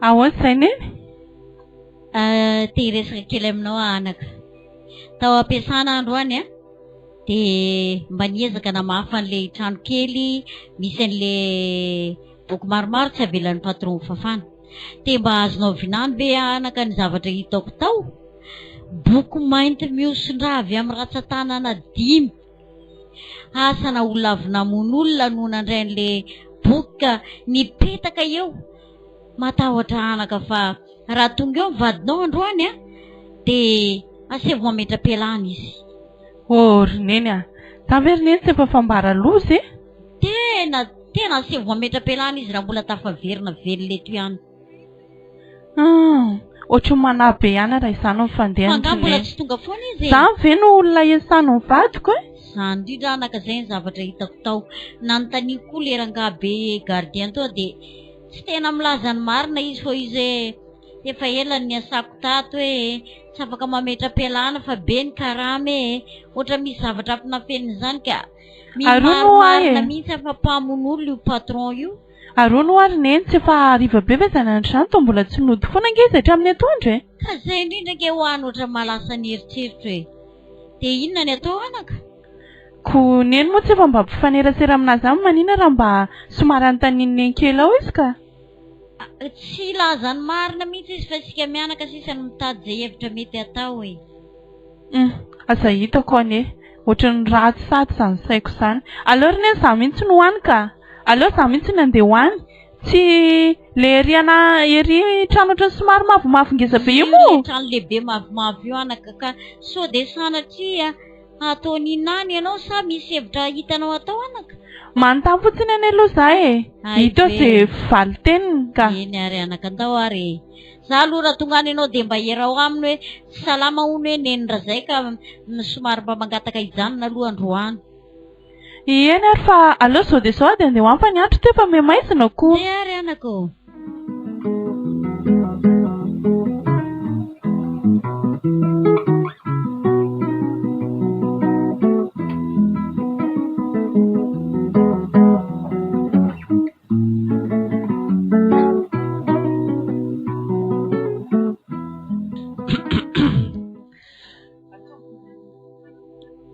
Ahoana izay neny? Te resaka kely aminao anaka. Tao ampiasana androany a, dia mba niezaka namafa an'ilay trano kely misy an'ilay boky maromaro tsy avelan'ny patron fafana. Dia mba azonao vinany be anaka ny zavatra hitako tao. Boky mainty mioson-draha avy amin'ny ratsan-tanana 5. Asana olona avy namono olona no nandray an'ilay boky ka nipetaka eo. Matahotra anaka fa raha tonga eo mivadinao androany a, dia asevo mametra-pialana izy. Roneny a, tavery neny tsy efa fambara loza e? Tena asevo mametra-pialana izy raha mbola tafaverina velona eto ihany. Ohatry ny manabe ihany raha izany Fa nga mbola tsy tonga foana izy. Zany ve no olona iasano mivadiko e? Zany indrindra anaka izay ny zavatra hitako tao. Nanontaniako koa le rangahy gardien tao dia tsy tena milaza ny marina izy fô izy efa ela ny asako tato hoe tsy afaka mametra-pialana fa be ny karama ohatra misy zavatra ampinafeniny izany ka marina mihitsy afa mpamono olona io patron io. Arono ary neny tsy efa hariva be ve zany andro izany toa mbola tsy nody foana ange izy hatramin'ny atoandro e? Ka izay indrindra ke ho any ohatra malasa ny eritseritra hoe dia inona ny atao anaka? Ko neny moa tsy efa mba mpifanerasera aminazy any manina raha mba somary anontaniany kely ao izy ka? Tsy laza ny marina mihitsy izy fa isika mianaka sisa no mitady izay hevitra mety atao e. Aza hitako ane, ohatran'ny ratsy sady izany saiko izany. Aleo neny izaho mihitsy no hoany ka? Aleo izaho mihitsy no andeha hoany? Tsy le ery trano ohatran'ny somary mavomavo ngeza be io moa? Trano lehibe mavomavo io anaka ka sao dia sanatria ataony inany ianao sa misy hevitra hitanao atao anaka? Manontany fotsiny ane aloha za e. Hita eo izay valiteniny ka. Eny ary anaka andao ary. Za aloha raha tonga any ianao dia mba herao aminy hoe tsy salama hono hoe nenindrazay ka somary mba mangataka hijanona aloha androany. Eny ary fa aleo zao dia zao dia andeha hoany fa ny andro teo efa memaizina koa. Ary anako.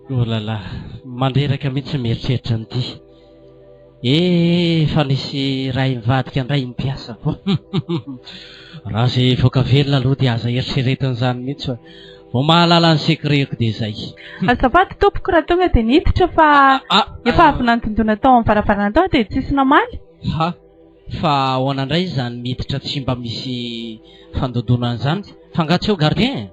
Olala, mandreraka mihitsy mieritreritra an'ity. Fa nisy ray mivadika ny ray mpiasa koa. Raha izay voaka velona aloha dia aza eritreretin'izany mihitsy fa vao mahalala ny sekreko dia izay. Azafady tompoko raha tonga dia niditra fa efa avy nantondona tao amin'ny varavarana tao dia tsisy namaly. Fa ahoana indray izany miditra tsy mba misy fandodonana izany? Fangatsy eo gardien?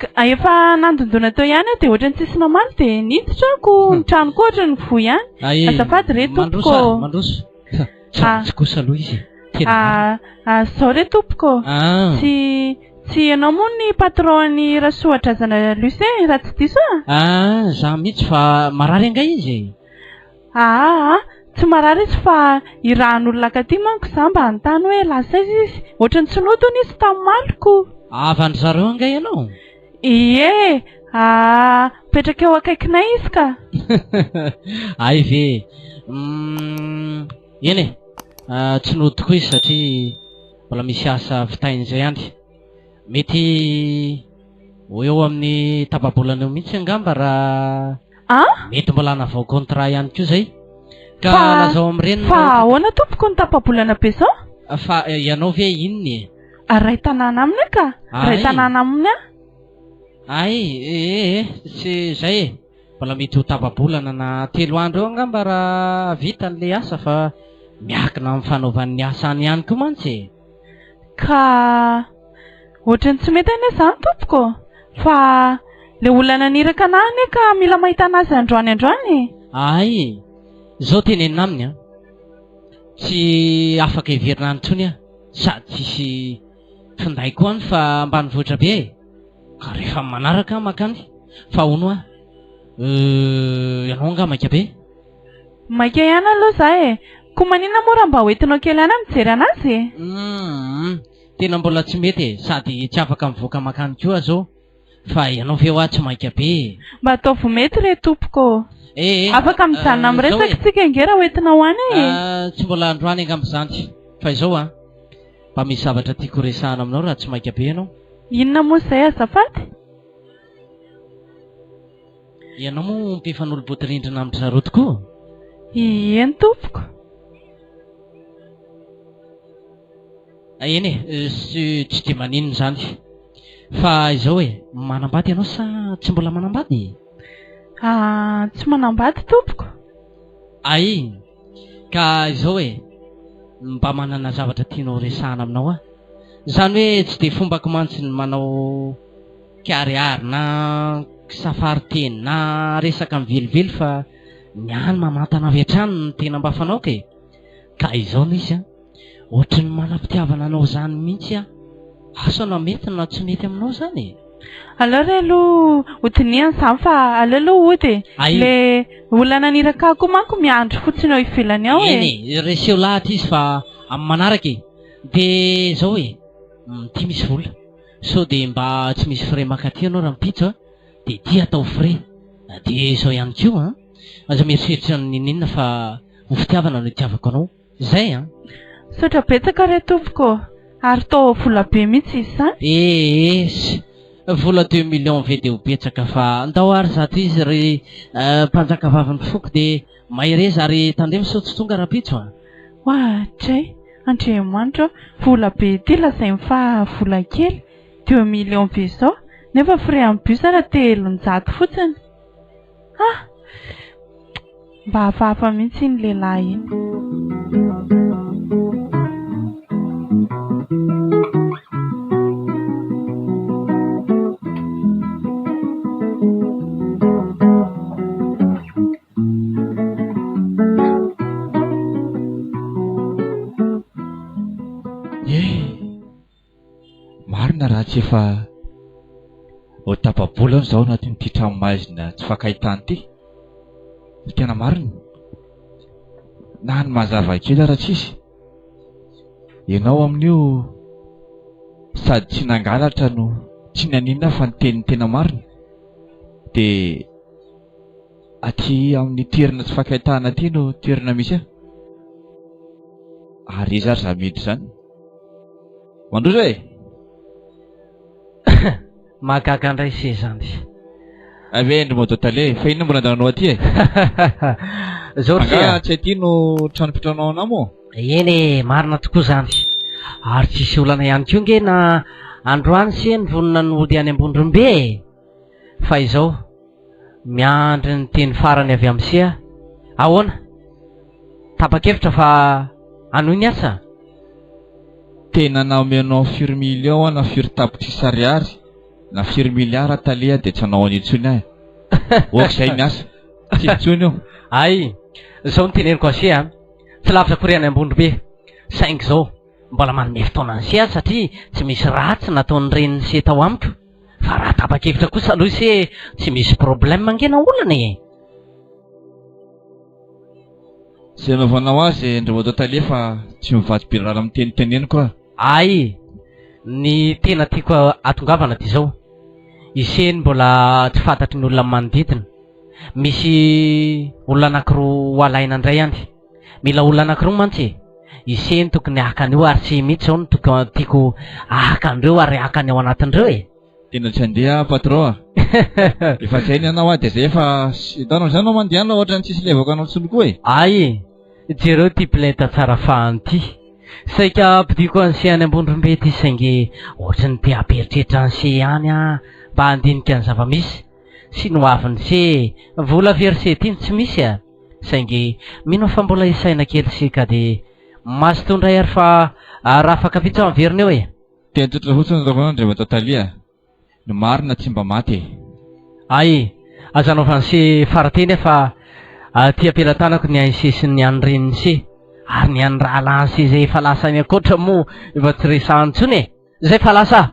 Efa nandondona tao ihany dia ohatrany tsisy namaly dia niditra ako ny trano koa ohatrany voa ihany. Azafady re tompoko. Mandroso. Tsy kosa aloha izy. Zao re tompoko. Tsy ianao moa ny patron-ny Rasoatrazana Lucien raha tsy diso a? Za mihitsy fa marary anga izy. Tsy marary izy fa irahan'olona akaty manko za mba anontany hoe lasa izy. Ohatrany tsy nodony izy tamin'ny maliko. Avandry zareo anga ianao? Ie, petraka eo akaikinay izy ka. Ay ve. Eny tsy nodiko izy satria mbola misy asa vitain'izay andry. Mety eo amin'ny tapabolana eo mihitsy angamba raha mety mbola hanavao contrat ihany koa izay. Ka lazao amin'ireny. Fa ahoana tompoko ny tapabolana be zao? Fa ianao ve inony? Ray tanàna aminy ka? Ray tanàna aminy a? Tsy izay e. Mbola mety ho tapabolana na 3 andro eo angamba raha vita n'ilay asa fa miakina amin'ny fanaovan'ny asany ihany koa mantsy. Ka ohatrany tsy mety ane izany tompoko. Fa le olona naniraka anahy ane ka mila mahita anazy androany. Izao tenenina aminy a. Tsy afaka heverina any intsony a. Sady tsisy finday koa any fa ambanivohitra be e. Ka rehefa manaraka makany. Fa hono a. Ianao anga maika be? Maika ihany aloha za e. Ko manina moa raha mba hoentinao kely ihany mijery anazy e? Tena mbola tsy mety e. Sady tsy afaka mivoaka makany koa zao. Fa ianao ve hoa tsy maika be? Mba ataovy mety re tompoko. Afaka mijanona amin'resaka tsika nge raha hoentina hoany e. Tsy mbola androany angamba izany. Fa izao mba misy zavatra tiako resahana aminao raha tsy maika be ianao. Inona moa izay azafady? Ianao moa mpifanolo-boatirindrina amin'ny zareo tokoa. Eny tompoko. Eny e, tsy dia maninona zany. Fa izao hoe manambady ianao sa tsy mbola manambady? Tsy manambady tompoko. Ay, ka izao hoe mba manana zavatra tianao resahana aminao a. Zany hoe tsy dia fombako mantsy ny manao kariary na safary-teny na resaka mivelively fa ny any mamantana avy hatrany ny tena mba fanaoko e. Ka izao no izy a, ohatry ny manam-pitiavana anao zany mihitsy a. Asa na mety na tsy mety aminao zany. Aleo re aloha hotiniany izany fa aleo aloha hody le olana niraka koa manko miandry fotsiny eo ivelany ao e. Eny reseo lahatra izy fa amin'ny manaraka e. Dia izao hoe ty misy vola so dia mba tsy misy frais makaty anao raha mipitso a dia ty atao frais. Dia izao ihany koa a, aza mieritreritra ninina fa ho fitiavana no itiavako anao zay a. Sotra betsaka re tompoko, ary tao vola be mihitsy izy izany. Vola 2 millions ve dia ho betsaka fa ndao ary zato izy ry mpanjaka vavin'ny foko dia mahereza ary tandemy saotsy tonga raha pitso a. Dray Andriamanitra, vola be ty lazainy fa vola kely 2 millions be izao nefa frais amin'ny bus raha 300 fotsiny. Mba hafahafa mihitsy iny lehilahy iny. Marina raha tsy efa ho tapabolana izao anatin'ity tranomahizina tsy fakahitany ity. Tena marina. Na ny mazava kely raha tsisy. Ianao amin'io sady tsy nangalatra no tsy naninona fa ny teny tena marina. Dia aty amin'ny toerana tsy fakahitana aty no toerana misy a. Ary izy ary zamidry zany. Mandroso e? Mahagaga indray se zany. Ave ndry Modotale, fa inona mbola andalanao aty e? Zao anga tsy aty no trano pitranao anao moa? Eny marina tokoa zany. Ary tsisy olana ihany koa nge na androany se ny vonona ny ody any Ambondrombe. Fa izao miandry ny teny farany avy amin'ny se. Ahoana? Tapa-kevitra fa anohy ny asa? Tena naomenao 4 millions na 4 tapitrisa ariary na 4 milliards talia dia tsy anao an'intsony ahy. Oaka izay miasa. Tsy intsony io. Ay, izao ny teneniko ase a. Tsy lavitra kory any Ambondrombe. Saingy izao mbola manome fotoana ny se satria tsy misy ratsy nataon'ny reniny se tao amiko. Fa raha tapa-kevitra kosa aloha se tsy misy problème angena olana e. Izay novanao azy ndry Modotale fa tsy mivady birara amin'ny teniteneniko a. Ay, ny tena tiako atongavana ty izao. Iseny mbola tsy fantatry ny olona manodidina. Misy olona anankiroa alaina indray any. Mila olona anankiroa mantsy. Iseny tokony hakany eo ary tsy mihitsy zao no tokony tiako ahakandreo ary hakany ao anatin'ireo e. Tena tsy handeha patron a. Efa zay ny anao a dia zay efa hitanao izany anao mandehana ohatra ny tsisy levaka anao tsony koa e. Ay, jereo ty plainte tsara fahany ty. Saika ampidiko an'se any Ambondrombe ty saingy ohatra ny te hamperitreritra an'se ihany a mba handinika ny zava-misy. Sy no aviny se vola versé ty tsy misy a. Saingy mino fa mbola isaina kely sika dia masy tondray ary fa raha afaka pitsao amin'ny verina eo e. Tena tsotra fotsiny ravana ndray Modotale. Ny marina tsy mba maty. Ay, azanao fanse farateny fa ty ampelantanako ny an'se sy ny an'ny reniny se. Ary ny an'ny raha lanse zay efa lasa miakoatra moa efa tsy resahany tsony e. Zay fa lasa.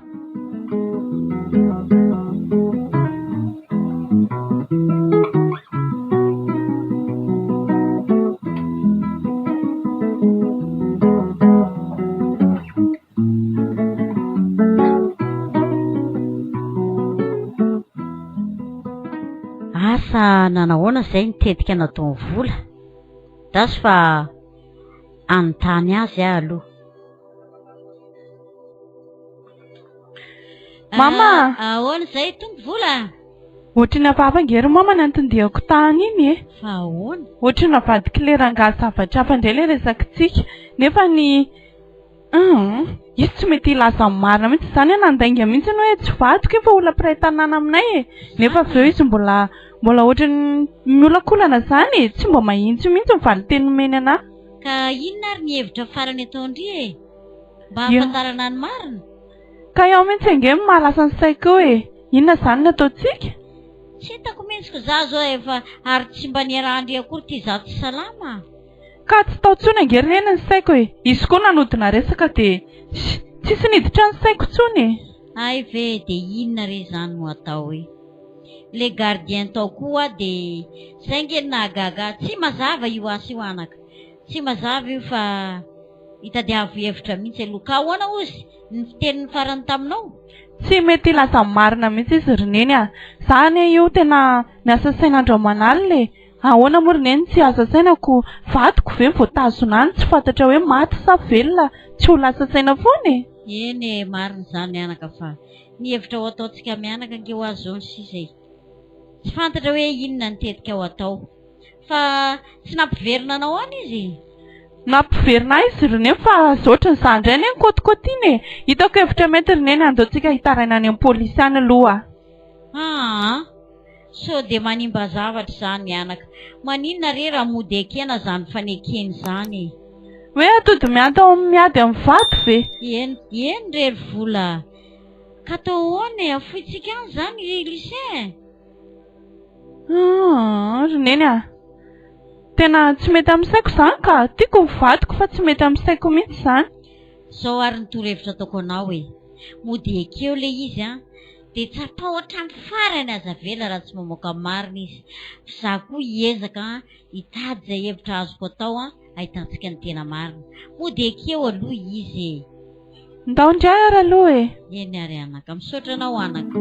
Asa nanahoana izay nitetika nataony vola dasy fa anontany azy aho aloha. Mama! Ahoana izay tombo vola? Ohatrany apapangery mama nantondiako tany iny e. Fa ahoana? Ohatrany navadiky lerangaha zavatra hafa indray ilay resakitsika. Nefa ny izy tsy mety ilaza marina mihitsy izany nandainga mihitsy hoe tsy vadiko io fa olona mpiray tanàna aminay e. Nefa avy eo izy mbola ohatrany miolakolana izany e. Tsy mba mahitsy mihitsy mivaly teny nomeny anahy. Ka inona ary ny hevitra farany ataondry e? Mba hafantarana ny marina? Ka iaho mihitsy angemy mahalasa ny saiko eo e. Inona izany no ataontsika? Tsy hitako mihitsy za zao efa ary tsy mba niarahandry akory ty za tsy salama. Ka tsy tao tsony angery reny ny saiko e. Izy koa nanodina resaka dia tsisy niditra ny saiko tsony e. Ay ve dia inona re izany no atao e? Le gardien tao koa dia izay nge nahagaga tsy mazava io asa io anaka. Tsy mazava io fa hitadiavo hevitra mihitsy aloha. Ka ahoana ozy ny fitenin'ny farany taminao? Tsy mety ilaza marina mihitsy izy roneny a. Zany io tena niasa sain'andro manalina e. Ahoana moa roneny tsy asa sainako vadiko ve voatazona any tsy fantatra hoe maty sa velona tsy ho lasa saina foana e. Eny marina izany mianaka fa ny hevitra ho ataontsika mianaka ange ho azy zao ny sisa e. Tsy fantatra hoe inona ny tetika ho atao. Fa tsy nampiverina anao any izy. Nampiverina izy roneny fa zotra ny zandray ny kotikotiany e. Hitako hevitra mety roneny andaontsika hitaraina any amin'ny polisy any aloha. So dia manimba zavatra izany mianaka. Maninona re raha mody ekena zany fanekeny izany? Hoe atody miady amin'ny vato ve? Eny rery vola. Ka atao ahoana e? Afoitsika any izany lycée? Roneny a. Tena tsy mety amin'ny saiko izany ka tiako ny vadiko fa tsy mety amin'ny saiko mihitsy izany. Zao ary ny torohevitra ataoko anao e. Mody ekeo le izy dia tsy atahotra ny farany aza vela raha tsy mamoaka marina izy. Za koa hiezaka hitady izay hevitra azoko atao ahitantsika ny tena marina. Mody ekeo aloha izy e. Ndao indray ary aloha e. Eny ary anaka, misaotra anao anaka.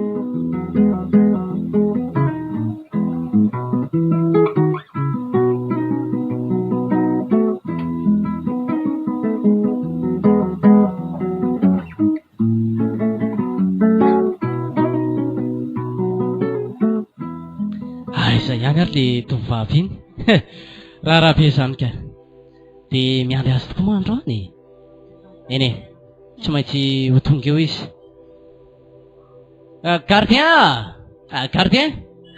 Izay ihany ary le tovovavy iny. Raha be izany ka. Dia miandry azy tokoa moa androany. Eny e, tsy maintsy ho tonga eo izy. Gardien! Gardien!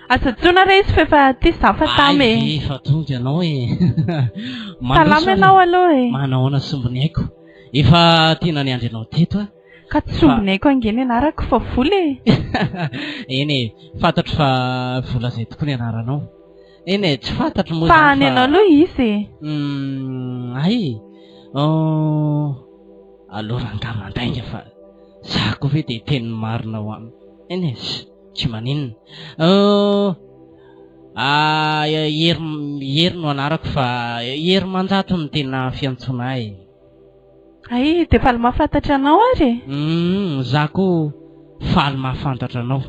Asa tsona re izy fa efa ty zafa tamy e. Ay, efa tonga ianao e. Salama ianao aloha e. Manahoana sombiny haiko. Efa tena niandry anao teto Ka tsy sombiny haiko angeny anarako fa vola e. Eny e, fantatro fa vola izay tokoa ny anaranao. Eny e, tsy fantatro moa fa any anao aloha izy e. Ay, aloha rangaha mandainga fa za koa ve dia teny marina ho aminy. Eny e, tsy maninona. Hery no anarako fa hery manjato no tena fiantsoana ahy. Ay, dia faly mahafantatra anao ary e. Za koa faly mahafantatra anao.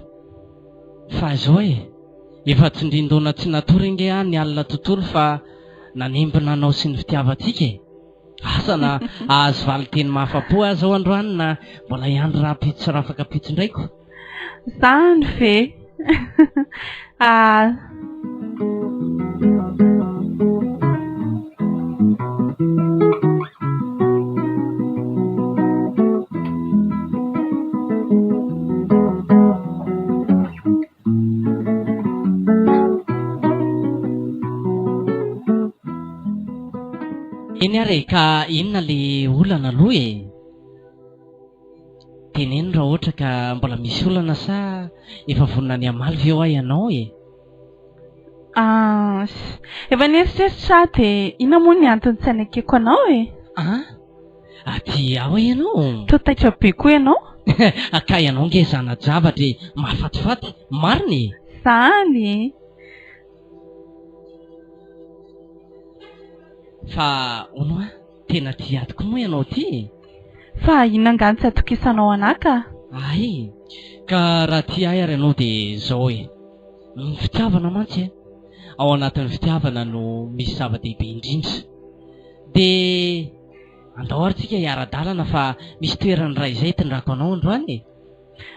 Fa izao e, efa tsindrin-doana tsy natory nge ny alina tontolo fa nanimbina anao sy ny fitiavantsika e. Asa na ahazo valy teny mahafa-po aza ao androany na mbola hiandry raha pitsy sy raha afaka pitsy indraiko. Zany ve. Eny ary ka inona le olana aloha e? Teneno raha ohatra ka mbola misy olana sa efa vonona ny amaly ve eo ahy ianao e? Efa nieritreritra dia inona moa ny antony tsy anakeko anao e? Aty aho ianao. Totaitra be koa ianao. Ka ianao nge zanajavatra mahafatifaty marina e. Zany. Fa ono tena tia tokoa moa ianao ty. Fa inona ngany tsy atokisanao anaka? Ay, ka raha tia ahy ary ianao dia izao e. Ny fitiavana mantsy e. Ao anatin'ny fitiavana no misy zava-dehibe indrindra. Dia andao ary tsika hiara-dalana fa misy toerany iray izay tindrako anao androany e.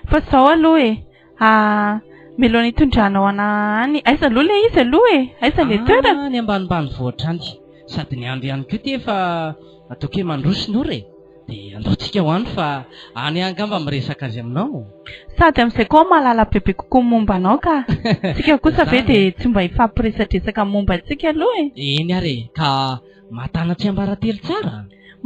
fa zao aloha melo nitondranao any aiza aloha le izy aloha aiza le toerana ny ambanimbany vohatra any sady ny andro ihany ko ty efa ataoko hoe mandrosin'ora dia andaotsika ho any fa any angamba miresaka azy aminao sady amin'izay koa mahalala bebe kokoa momba anao ka tsika kosa ve dia tsy mba hifampiresadresaka momba antsika aloha eny ary ka mahatana tsiambaratelo tsara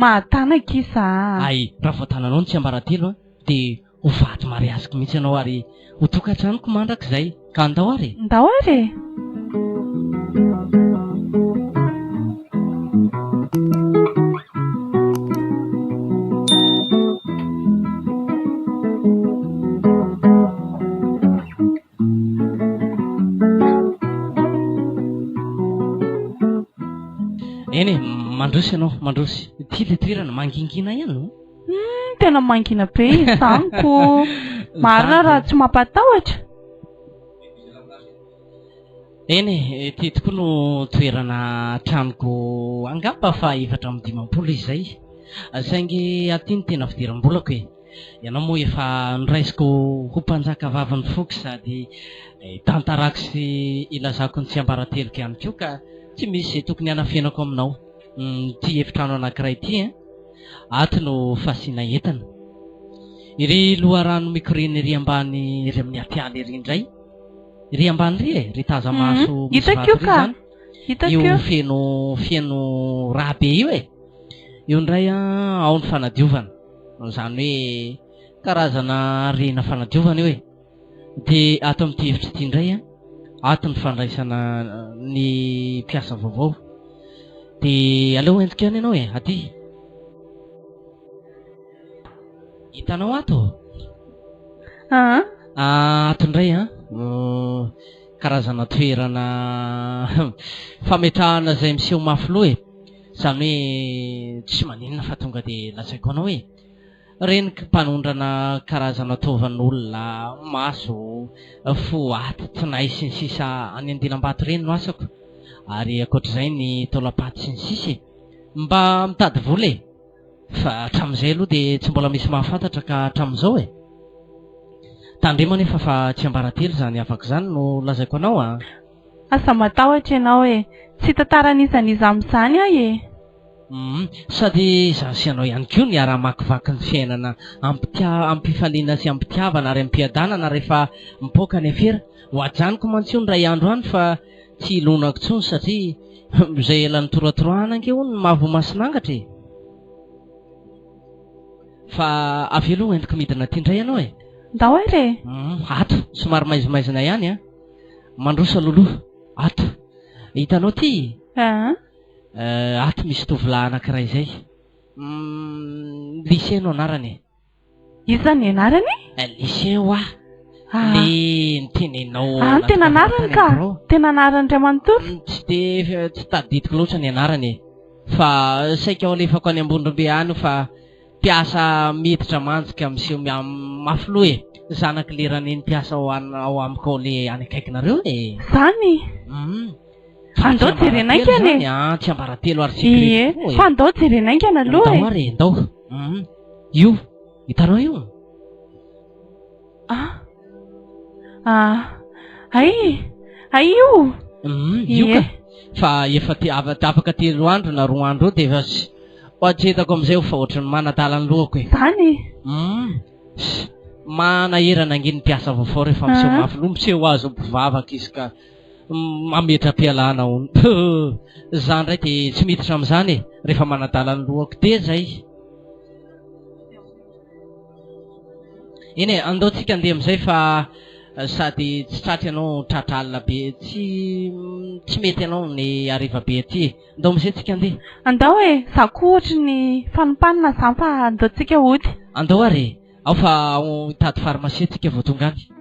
mahatana kisa ay raha voatananao ny tsiambaratelo dia ho vaty mariaziko mihitsy ianao ary ho tokantranoko mandrak'izay ka andao ary eny mandrosy ianao mandrosy ty le toerana mangingina ihany no tena mangina be izaniko marina raha tsy mampatahotra eny ty tokoa no toerana tranoko angamba fa 450 izay saingy aty ny tena fidiram-bolako ianao moa efa noraisiko ho mpanjaka vaviny foky sady tantarako sy ilazako ny tsiambarateloko ihany koa ka tsy misy zay tokony hanafenako aminao ty efitrano anankiray ty ato no fasiana entana iry loharano mikorena ry ambany ry amin'ny atiala ery indray ry ambany ry ry taza maso misy vato ry zany io feno raha be io io ndray ao ny fanadiovana zany hoe karazana rena fanadiovana io dia ato amin'ity hevitra ity indray ato ny fandraisana ny mpiasa vaovao dia aleo entiko ihany ianao aty hitanao ato ato indray karazana toerana fametrahana izay miseho mafy loha zany hoe tsy maninona fa tonga dia lazaiko anao renika mpanondrana karazana taovan'olona maso fo aty tinay sy ny sisa any Andinambato reny no asako ary akoatr'izay ny taolapaty sy ny sisy mba mitady vola fa hatramin'izay aloha dia tsy mbola misy mahafantatra ka hatramin'izao tandremo nefa fa tsy ambaratelo zany afaka izany no lazaiko anao asa matahotra ianao tsy tantaran'izaniza amin'izany sady zasianao ihany koa ny ara-makivaky ny fiainana ampifaliana sy ampitiavana ary ampiadanana rehefa mipoaka ny afera ho ajaniko mantsio ny ray andro any fa tsy ilonako tsony satria izay elan'ny toratoroana ankeo ny mavo masinangatra fa avy aloha endriko midina ty indray ianao ndao re ato somary maizimaizina ihany mandrosa loloha ato hitanao ty ato misy tovolahy anankiray izay lycée no anarany iza ny anarany lycée le nitenenao tena anarany ka tena anarany ray manontolo tsy tadidiko loatra ny anarany fa saika ao alefako any ambondrombe any fa mpiasa miditra manjika miseho mafy loha zanaky lerany ny mpiasa ao amiko ao le any akaikinareo zany fandao jerenaingany tsy ambaratelo ary sikre fandao jerenaingana aloha ary ndao io hitanao io ay io io ka fa efa afaka 3 andro na 2 andro dia efa ho ajetako amin'izay fa ohatrany manadala ny lohako zany manaherana anginy mpiasa vaovao rehefa miseho mafy loha miseho azo mpivavaka izy ka mametram-pialana hony zany ndray dia tsy miditra amin'izany rehefa manadala ny lohako dia zay eny andaotsika andeha amin'izay fa sady tsy tratry ianao tratralina be tsy mety ianao ny ariva be aty andao amin'izay tsika andeha andao za koa ohatra ny fanimpanina zany fa andaotsika ody andao ary ao fa hitady farmasia tsika vao tonga any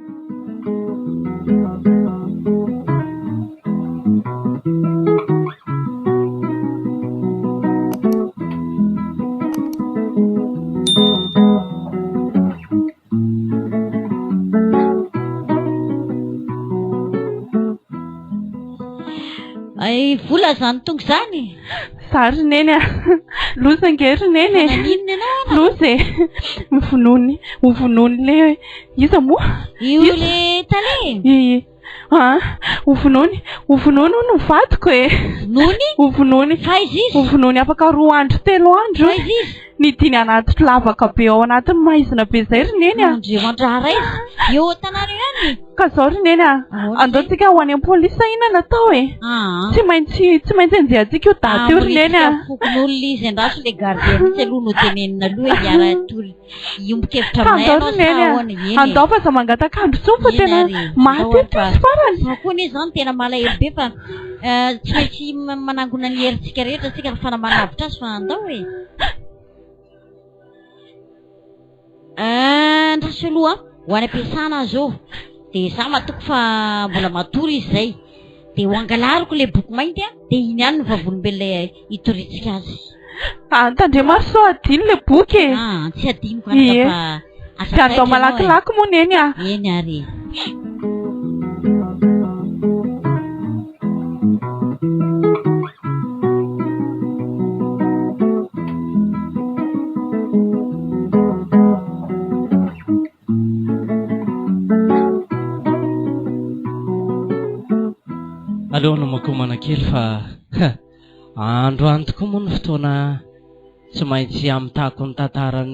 ay vola zany tonga zany za ry neny a loza nge ry neny e Nanino ianao? loza e ovonony le iza moa Io le tale. ovonony no vadiko e Nony? ovonony Fa izy izy? ovonony afaka 2 andro 3 andro Fa izy izy? nidiny anaty lavaka be ao anatiny maizina be zay ry neny a Andriamanitra izy. Eo tanàna ihany. ka zao ry neny a andaotsika ho any am-polisa inona natao e tsy maintsy anjehantsika io daty io ry neny a fokon'olona izy andraso le gardien mihitsy aloha no tenenina aloha hoe hiara tory iombokevitra aminay Kandao ry neny a andao fa za mangatakandro tsony fa tena matetisy farany fa koa ne zany tena malahelo be fa tsy maintsy manangona ny herintsika rehetra tsika rehefa manavitra azy fa andao e andraso aloha ho any am-piasana zao de za matoko fa mbola matory izy zay de ho angalariko le boky mainty a de iny ihany no vavolombelona hitoritsika azy tandremaro so adiny le boky e tsy adiniko anaka fa tsy andao malakilaky moa neny a eny ary aleo no makomana kely fa androany tokoa moa ny fotoana tsy maintsy amitako ny tantarany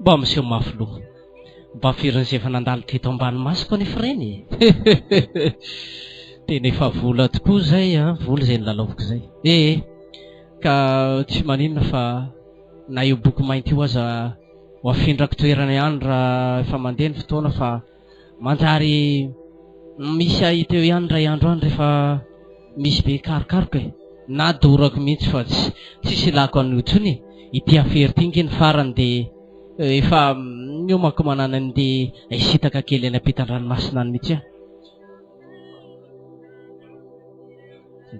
mba miseho mafyloha mba firin'izay efa nandalo teto ambany masoko ny freny tena efa vola tokoa zay vola zay nylalaoviko zay ka tsy maninona fa na io boky mainty io aza ho afindrako toerana ihany raha efa mandeha ny fotoana fa manjary misy ahiteo ihany ray andro any rehefa misy be karokaroka e na dorako mihitsy fa tsisy lako an'io tsony ity afery ty nge ny farany de efa miomako mananany de isitaka kely any ampitan-dranomasina any mihitsy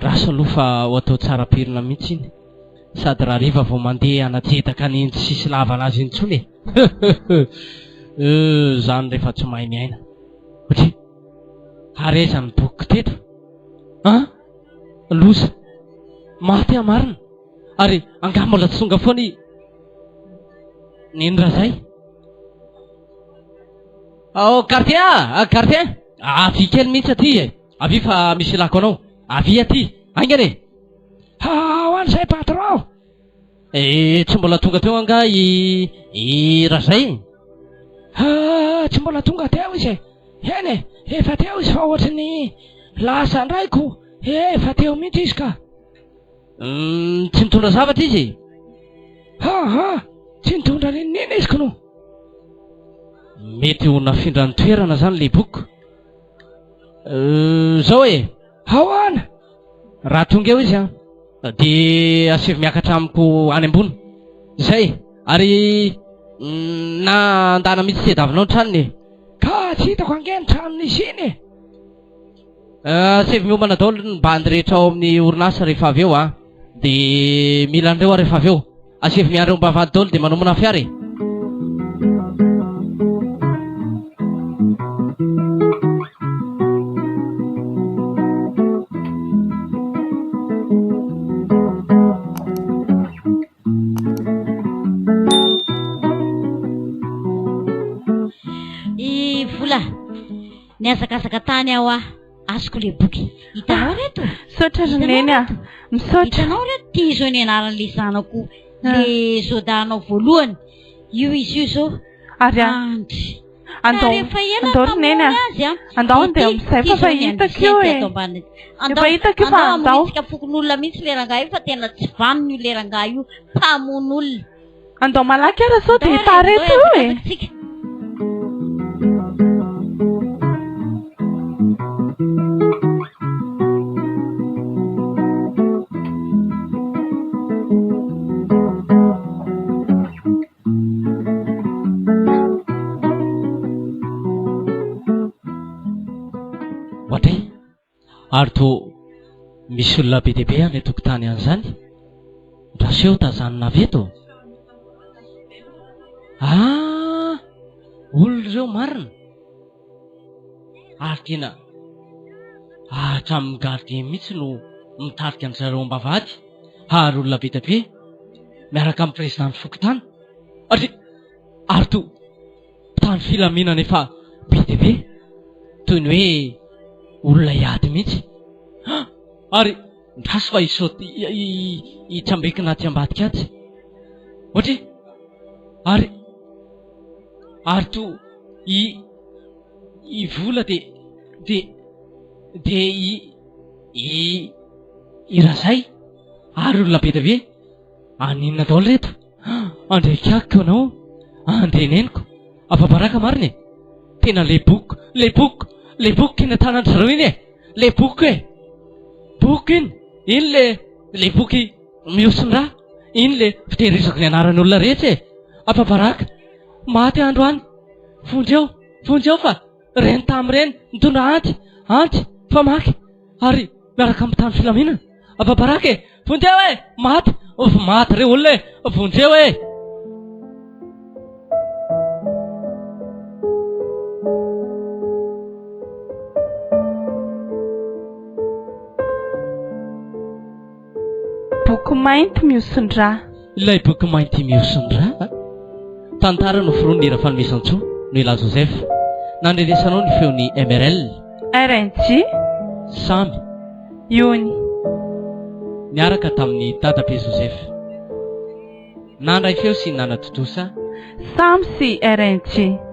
raso aloha fa ho atao tsara pirina mihitsy iny sady raha riva vao mandeha anajetaka ny sisy lava anazy iny tsony zany rehefa tsy mahay miaina satria hareza ny boky teto loza maty amarina ary angambola tsy tonga foana nindra zay gardien avy kely mihitsy aty avy fa misy lako anao avy aty aingany ho an'izay patron tsy mbola tonga teo anga i raha zay tsy mbola tonga teo izy eny efa teo izy fa ohatry ny lasa ndraiko efa teo mihitsy izy ka tsy nitondra zavatra izy tsy nitondra ninina izy kono mety ho nafindra ny toerana zany le boky zao ahoana raha tonga eo izy de asevy miakatra amiko any ambony zay ary na andana mihitsy tsy adavinao ny tranony ka tsy hitako ange ny tranon'izy iny asevy miomana daholo ny bandy rehetra ao amin'ny orinasa rehefa avy eo de mila andreo rehefa avy eo asevy miandreo mbavady daholo de manomana fiary niazakazaka tany aho azoko le boky hitanao reto misaotra ry neny misaotra hitanao reto ty zao ny anaran'le zanako le zodanao voalohany io izy io zao ary andao ry neny andao andeha amizay fa fahitako io efa hitako io fa andao tsika fokon'olona mihitsy le rangahy io fa tena tsy vaniny io le rangahy io mpamon'olona andao malaky ara sao de hita reto io ary to misy olona be dehibe any atokotany an'izany raha seho tazanina avy eto olona reo marina ary tena hatramin'ny gardien mihitsy no mitarika ny zareo ambavady Ary olona vita be miaraka amin'ny président fokotany ary to tany filaminana efa be dia be toy ny hoe olona iady mihitsy ary ndrasy fa isaoty itsambekina aty ambadika atsy ohatra ary to i vola de i razay ary olona be dia be aninona daholo reto andrekakiko anao andreneniko afabaraka mariny tena le boky iny tanandry zareo iny le boky boky iny le boky miosondraha iny le fitehirizako ny anaran'ny olona rehetra afabaraka maty andro any vonjy eo fa reny tam'ireny mitondra anty famaky ary miaraka amin'ny tany filaminana afabaraka vonjy eo maty reo olona vonjy eo boky mainty miosondraha ilay boky mainty miosondraha tantara no firoany lera fanomezantsoa no ila Joseph nandrenesanao ny feony MRL RNG Samy Iony niaraka tamin'ny dadabe Joseph nandray feo sy nanatotosa Samy sy RNG